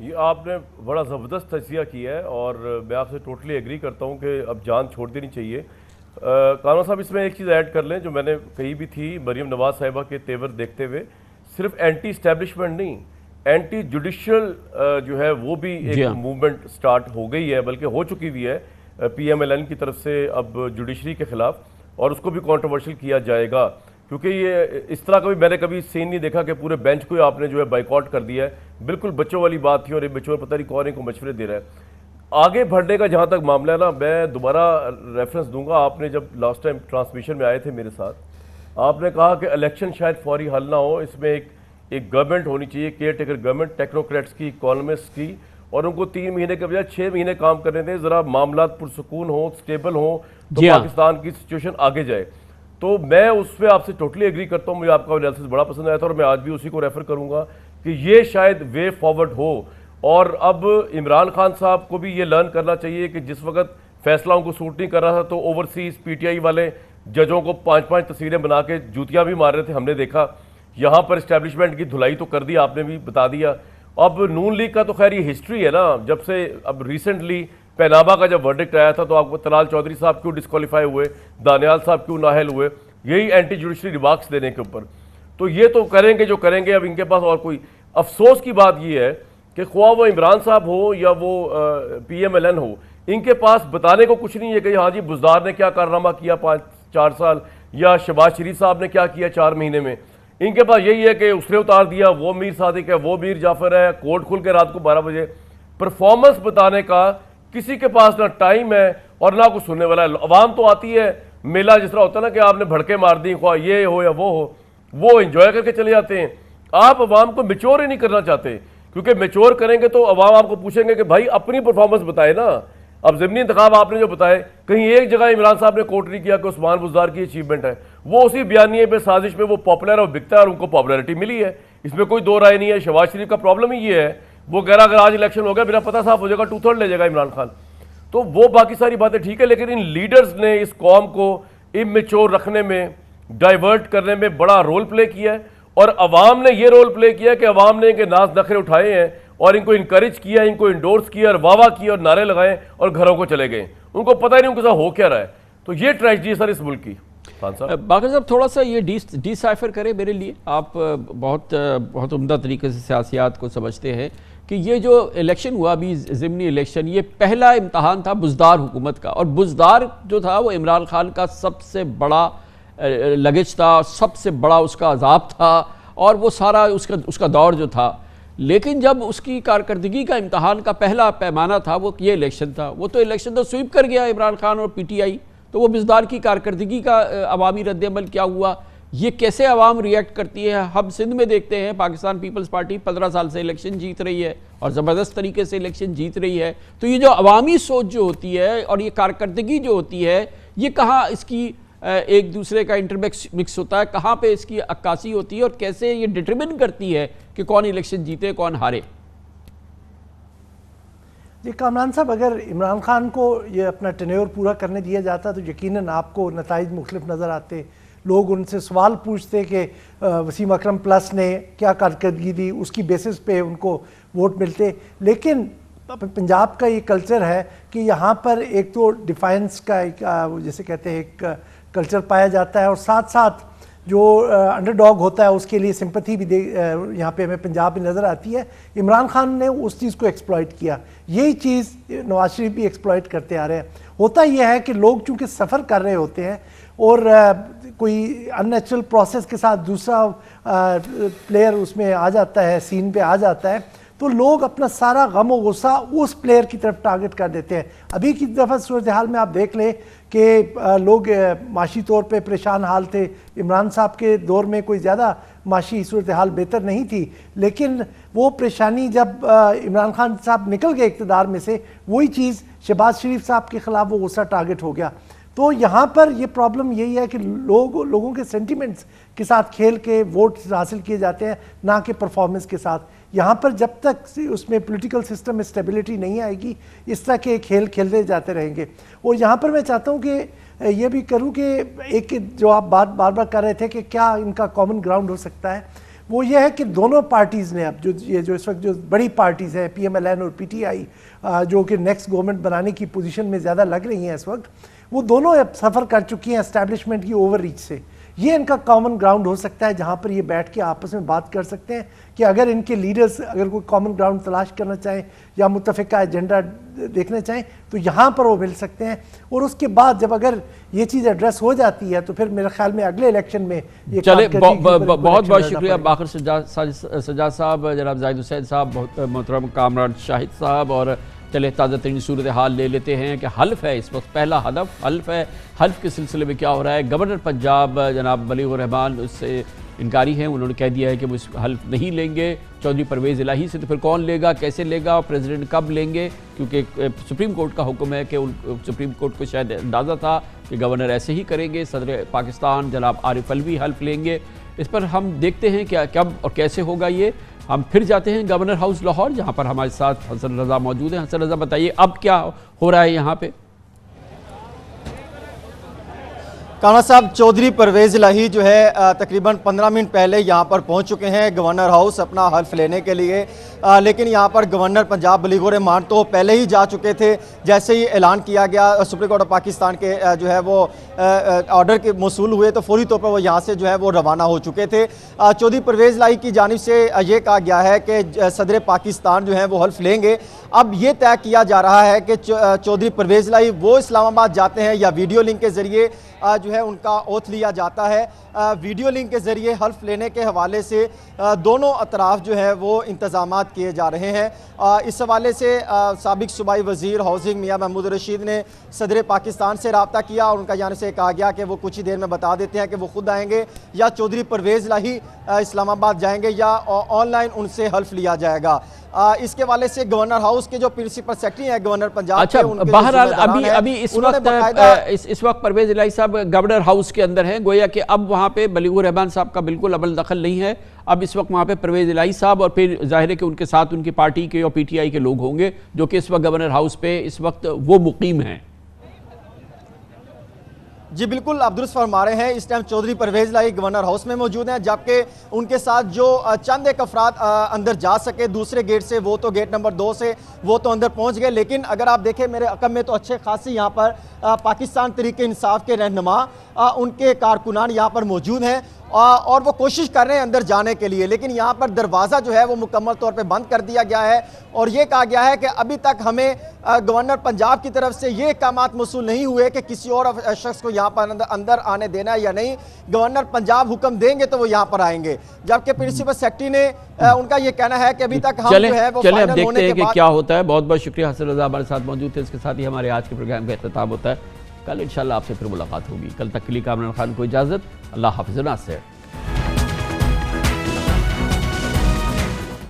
ये आपने बड़ा ज़बरदस्त तजिया किया है और मैं आपसे टोटली एग्री करता हूँ कि अब जान छोड़ देनी चाहिए। कानून साहब, इसमें एक चीज़ ऐड कर लें जो मैंने कही भी थी मरीम नवाज साहिबा के तेवर देखते हुए, सिर्फ एंटी इस्टेब्लिशमेंट नहीं, एंटी जुडिशल जो है वो भी एक मूवमेंट स्टार्ट हो गई है, बल्कि हो चुकी भी है PMLN की तरफ से अब जुडिशरी के ख़िलाफ़, और उसको भी कंट्रोवर्शियल किया जाएगा, क्योंकि ये इस तरह का भी मैंने कभी सीन नहीं देखा कि पूरे बेंच को आपने जो है बाइकआउट कर दिया है। बिल्कुल बच्चों वाली बात थी, और ये बच्चों पता नहीं कौन इनको मशवरे दे रहा है। आगे बढ़ने का जहाँ तक मामला है ना, मैं दोबारा रेफरेंस दूंगा। आपने जब लास्ट टाइम ट्रांसमिशन में आए थे मेरे साथ, आपने कहा कि इलेक्शन शायद फौरी हल ना हो, इसमें एक गवर्नमेंट होनी चाहिए, केयर टेकर गवर्नमेंट, टेक्नोक्रेट्स की, इकोनॉमिस्ट की, और उनको 3 महीने के बजाय 6 महीने काम करने दें, ज़रा मामला पुरसुकून हो, स्टेबल हो, तो पाकिस्तान की सिचुएशन आगे जाए। तो मैं उस पर आपसे टोटली एग्री करता हूँ। मुझे आपका एनालिसिस बड़ा पसंद आया था, और मैं आज भी उसी को रेफर करूँगा कि ये शायद वे फॉरवर्ड हो। और अब इमरान खान साहब को भी ये लर्न करना चाहिए कि जिस वक्त फैसला उनको सूट नहीं कर रहा था, तो ओवरसीज़ PTI वाले जजों को 5-5 तस्वीरें बना के जूतियाँ भी मार रहे थे, हमने देखा। यहाँ पर इस्टेब्लिशमेंट की धुलाई तो कर दी, आपने भी बता दिया। अब नून लीग का तो खैर ये हिस्ट्री है ना, जब से अब रिसेंटली पैनामा का जब वर्डिक्ट आया था, तो आपको तलाल चौधरी साहब क्यों डिस्क्वालीफाई हुए, दानियाल साहब क्यों नाहल हुए, यही एंटी जुडिशरी रिमार्क्स देने के ऊपर। तो ये तो करेंगे जो करेंगे, अब इनके पास और कोई। अफसोस की बात ये है कि ख्वाह वो इमरान साहब हो या वो PMLN हो, इनके पास बताने को कुछ नहीं है कि हाँ जी बुज़दार ने क्या कारनामा किया 5-4 साल, या शहबाज शरीफ साहब ने क्या किया 4 महीने में। इनके पास यही है कि उसने उतार दिया, वो मीर सादिक है, वो मीर जाफर है, कोर्ट खुल के रात को 12 बजे। परफॉर्मेंस बताने का किसी के पास ना टाइम है और ना कुछ सुनने वाला है। अवाम तो आती है, मेला जिस तरह होता है ना कि आपने भड़के मार दी, ख्वाह ये हो या वो एंजॉय करके चले जाते हैं। आप अवाम को मैच्योर ही नहीं करना चाहते, क्योंकि मैच्योर करेंगे तो अवाम आपको पूछेंगे कि भाई अपनी परफॉर्मेंस बताए ना। अब ज़िमनी इंतखाब आपने जो बताए, कहीं एक जगह इमरान साहब ने कोट नहीं किया कि उस्मान बुज़दार की अचीवमेंट है, वो उसी बयानिए पे साजिश में वो पॉपुलर और बिकता है और उनको पॉपुलैरिटी मिली है, इसमें कोई दो राय नहीं है। शहबाज शरीफ का प्रॉब्लम ही ये है, वो कह रहा अगर आज इलेक्शन हो गया मेरा पता साफ हो जाएगा, 2/3 ले जाएगा इमरान खान। तो वो बाकी सारी बातें ठीक है, लेकिन इन लीडर्स ने इस कौम को इमेच्योर रखने में, डाइवर्ट करने में बड़ा रोल प्ले किया है, और अवाम ने ये रोल प्ले किया कि अवाम ने इनके नाज नखरे उठाए हैं और इनको इनकरेज किया, इनको इंडोर्स किया और वाह किया और नारे लगाए और घरों को चले गए। उनको पता ही नहीं उनके साथ हो क्या रहा है। तो ये ट्रेजेडी है सर इस मुल्क की। बाकी साहब थोड़ा सा ये डिसाइफर करें मेरे लिए। आप बहुत उम्दा तरीके से सियासियात को समझते हैं कि ये जो इलेक्शन हुआ अभी ज़िमनी इलेक्शन, ये पहला इम्तहान था बुज़दार हुकूमत का, और बुज़दार जो था वो इमरान खान का सबसे बड़ा लगेज था, सबसे बड़ा उसका अजाब था, और वो सारा उसका दौर जो था। लेकिन जब उसकी कारकर्दगी का इम्तहान का पहला पैमाना था वो ये इलेक्शन था, वो तो इलेक्शन तो स्वीप कर गया इमरान खान और PTI। तो वो बुज़दार की कारकर्दगी का अवामी रद्द-ए-अमल क्या हुआ, ये कैसे अवाम रिएक्ट करती है। हम सिंध में देखते हैं पाकिस्तान पीपल्स पार्टी 15 साल से इलेक्शन जीत रही है और ज़बरदस्त तरीके से इलेक्शन जीत रही है। तो ये जो अवामी सोच जो होती है और ये कारकर्दगी जो होती है, ये कहाँ इसकी एक दूसरे का इंटरमिक्स होता है, कहाँ पे इसकी अक्कासी होती है, और कैसे ये डिटरमिन करती है कि कौन इलेक्शन जीते कौन हारे। जी कामरान साहब, अगर इमरान खान को ये अपना टेन्योर पूरा करने दिया जाता तो यकीनन आपको नताइज मुख्तलिफ नज़र आते। लोग उनसे सवाल पूछते कि वसीम अकरम प्लस ने क्या कारकर्दगी दी, उसकी बेसिस पे उनको वोट मिलते। लेकिन पंजाब का ये कल्चर है कि यहाँ पर एक तो डिफाइंस का एक जैसे कहते हैं एक कल्चर पाया जाता है, और साथ साथ जो अंडरडॉग होता है उसके लिए सिंपैथी भी यहाँ पे हमें पंजाब में नज़र आती है। इमरान खान ने उस चीज़ को एक्सप्लॉइट किया, यही चीज़ नवाज शरीफ भी एक्सप्लॉइट करते आ रहे हैं। होता यह है कि लोग चूँकि सफ़र कर रहे होते हैं और कोई अननेचुरल प्रोसेस के साथ दूसरा प्लेयर उसमें आ जाता है, सीन पे आ जाता है, तो लोग अपना सारा गम व गुस्सा उस प्लेयर की तरफ टारगेट कर देते हैं। अभी की दफ़ा सूरत हाल में आप देख लें कि लोग माशी तौर पे परेशान हाल थे। इमरान साहब के दौर में कोई ज़्यादा माशी सूरत हाल बेहतर नहीं थी, लेकिन वो परेशानी जब इमरान खान साहब निकल गए इक़्तिदार में से, वही चीज़ शहबाज शरीफ साहब के ख़िलाफ़ वो गुस्सा टारगेट हो गया। तो यहाँ पर ये प्रॉब्लम यही है कि लोगों के सेंटिमेंट्स के साथ खेल के वोट हासिल किए जाते हैं, ना कि परफॉर्मेंस के साथ। यहाँ पर जब तक उसमें पॉलिटिकल सिस्टम में स्टेबिलिटी नहीं आएगी, इस तरह के खेल खेलते जाते रहेंगे। और यहाँ पर मैं चाहता हूँ कि ये भी करूँ कि एक जो आप बात बार बार कर रहे थे कि क्या इनका कॉमन ग्राउंड हो सकता है, वो ये है कि दोनों पार्टीज़ ने अब जो इस वक्त जो बड़ी पार्टीज़ हैं PMLN और PTI, जो कि नेक्स्ट गवर्नमेंट बनाने की पोजीशन में ज़्यादा लग रही हैं इस वक्त, वो दोनों अब सफ़र कर चुकी हैं एस्टैब्लिशमेंट की ओवर रीच से। ये इनका कॉमन ग्राउंड हो सकता है जहाँ पर ये बैठ के आपस में बात कर सकते हैं कि अगर इनके लीडर्स अगर कोई कॉमन ग्राउंड तलाश करना चाहें या मुत्तफ़िका एजेंडा देखना चाहें तो यहाँ पर वो मिल सकते हैं। और उसके बाद जब अगर ये चीज़ एड्रेस हो जाती है तो फिर मेरे ख्याल में अगले इलेक्शन में ये चले बहुत बहुत शुक्रिया बाकर सज्जाद साहब, जनाब जाहिद हुसैन साहब, बहुत मोहतरम कामरान शाहिद साहब। और चले ताज़ा तरीन सूरत हाल ले लेते हैं कि हल्फ है इस वक्त, पहला हदफ हल्फ है। हल्फ के सिलसिले में क्या हो रहा है? गवर्नर पंजाब जनाब बलीगुर रहमान उससे इनकारी हैं, उन्होंने कह दिया है कि वो इस हल्फ नहीं लेंगे चौधरी परवेज़ इलाही से। तो फिर कौन लेगा, कैसे लेगा, प्रेसिडेंट कब लेंगे? क्योंकि सुप्रीम कोर्ट का हुक्म है कि सुप्रीम कोर्ट को शायद अंदाज़ा था कि गवर्नर ऐसे ही करेंगे। सदर पाकिस्तान जनाब आरिफ अलवी हल्फ लेंगे। इस पर हम देखते हैं क्या कब और कैसे होगा ये। हम फिर जाते हैं गवर्नर हाउस लाहौर, जहाँ पर हमारे साथ हसन रज़ा मौजूद हैं। हसन रज़ा बताइए अब क्या हो रहा है यहाँ पे? काना साहब, चौधरी परवेज़ इलाही जो है तकरीबन 15 मिनट पहले यहाँ पर पहुँच चुके हैं गवर्नर हाउस अपना हल्फ लेने के लिए। लेकिन यहाँ पर गवर्नर पंजाब बलीगुर रहमान तो पहले ही जा चुके थे। जैसे ही ऐलान किया गया सुप्रीम कोर्ट ऑफ पाकिस्तान के जो है वो ऑर्डर के मौसूल हुए तो फौरी तौर पर वो यहाँ से जो है वो रवाना हो चुके थे। चौधरी परवेज़ इलाही की जानिब से ये कहा गया है कि सदर पाकिस्तान जो है वो हल्फ लेंगे। अब ये तय किया जा रहा है कि चौधरी परवेज़ इलाही वो इस्लामाबाद जाते हैं या वीडियो लिंक के ज़रिए जो है उनका ओथ लिया जाता है। वीडियो लिंक के ज़रिए हल्फ लेने के हवाले से दोनों अतराफ जो है वो इंतज़ामात किए जा रहे हैं। इस हवाले से साबिक सूबाई वज़ीर हाउसिंग मियां महमूद रशीद ने सदर पाकिस्तान से रब्ता किया और उनका जाने से कहा गया कि वो कुछ ही देर में बता देते हैं कि वो खुद आएंगे या चौधरी परवेज़ इलाही इस्लामाबाद जाएंगे या ऑनलाइन उनसे हल्फ लिया जाएगा। इसके वाले से गवर्नर हाउस के जो प्रिंसिपल सेक्रेटरी हैं गवर्नर पंजाब अच्छा, बहरहाल अभी इस वक्त परवेज़ इलाही साहब गवर्नर हाउस के अंदर हैं, गोया कि अब वहाँ पे बलीगुर रहमान साहब का बिल्कुल अमल दखल नहीं है। अब इस वक्त वहाँ पे परवेज़ इलाही साहब और फिर जाहिर है कि उनके साथ उनकी पार्टी के और PTI के लोग होंगे जो कि इस वक्त गवर्नर हाउस पे इस वक्त वो मुकीम हैं। जी बिल्कुल, आप दुरुस्त फरमा रहे हैं। इस टाइम चौधरी परवेज़ इलाही गवर्नर हाउस में मौजूद हैं, जबकि उनके साथ जो चंद एक अफराद अंदर जा सके दूसरे गेट से, वो तो गेट नंबर 2 से वो तो अंदर पहुंच गए। लेकिन अगर आप देखें मेरे अकब में तो अच्छे खासी यहाँ पर पाकिस्तान तरीके इंसाफ के रहनुमा उनके कारकुनान यहाँ पर मौजूद हैं और वो कोशिश कर रहे हैं अंदर जाने के लिए। लेकिन यहाँ पर दरवाज़ा जो है वो मुकम्मल तौर पे बंद कर दिया गया है और ये कहा गया है कि अभी तक हमें गवर्नर पंजाब की तरफ से ये अहकामात मौसूल नहीं हुए कि किसी और शख्स को यहाँ पर अंदर आने देना है या नहीं। गवर्नर पंजाब हुक्म देंगे तो वो यहाँ पर आएंगे, जबकि प्रिंसिपल सेक्रेटरी ने उनका ये कहना है कि अभी तक हम जो है वो फाइनल होने के बाद क्या होता है। बहुत बहुत शुक्रिया, हसन रज़ा हमारे साथ मौजूद थे। इसके साथ ही हमारे आज के प्रोग्राम का इख्तिताम होता है। कल इंशाल्लाह आपसे फिर मुलाकात होगी। कल तक के लिए कामरान खान को इजाज़त। अल्लाह हाफ़िज़।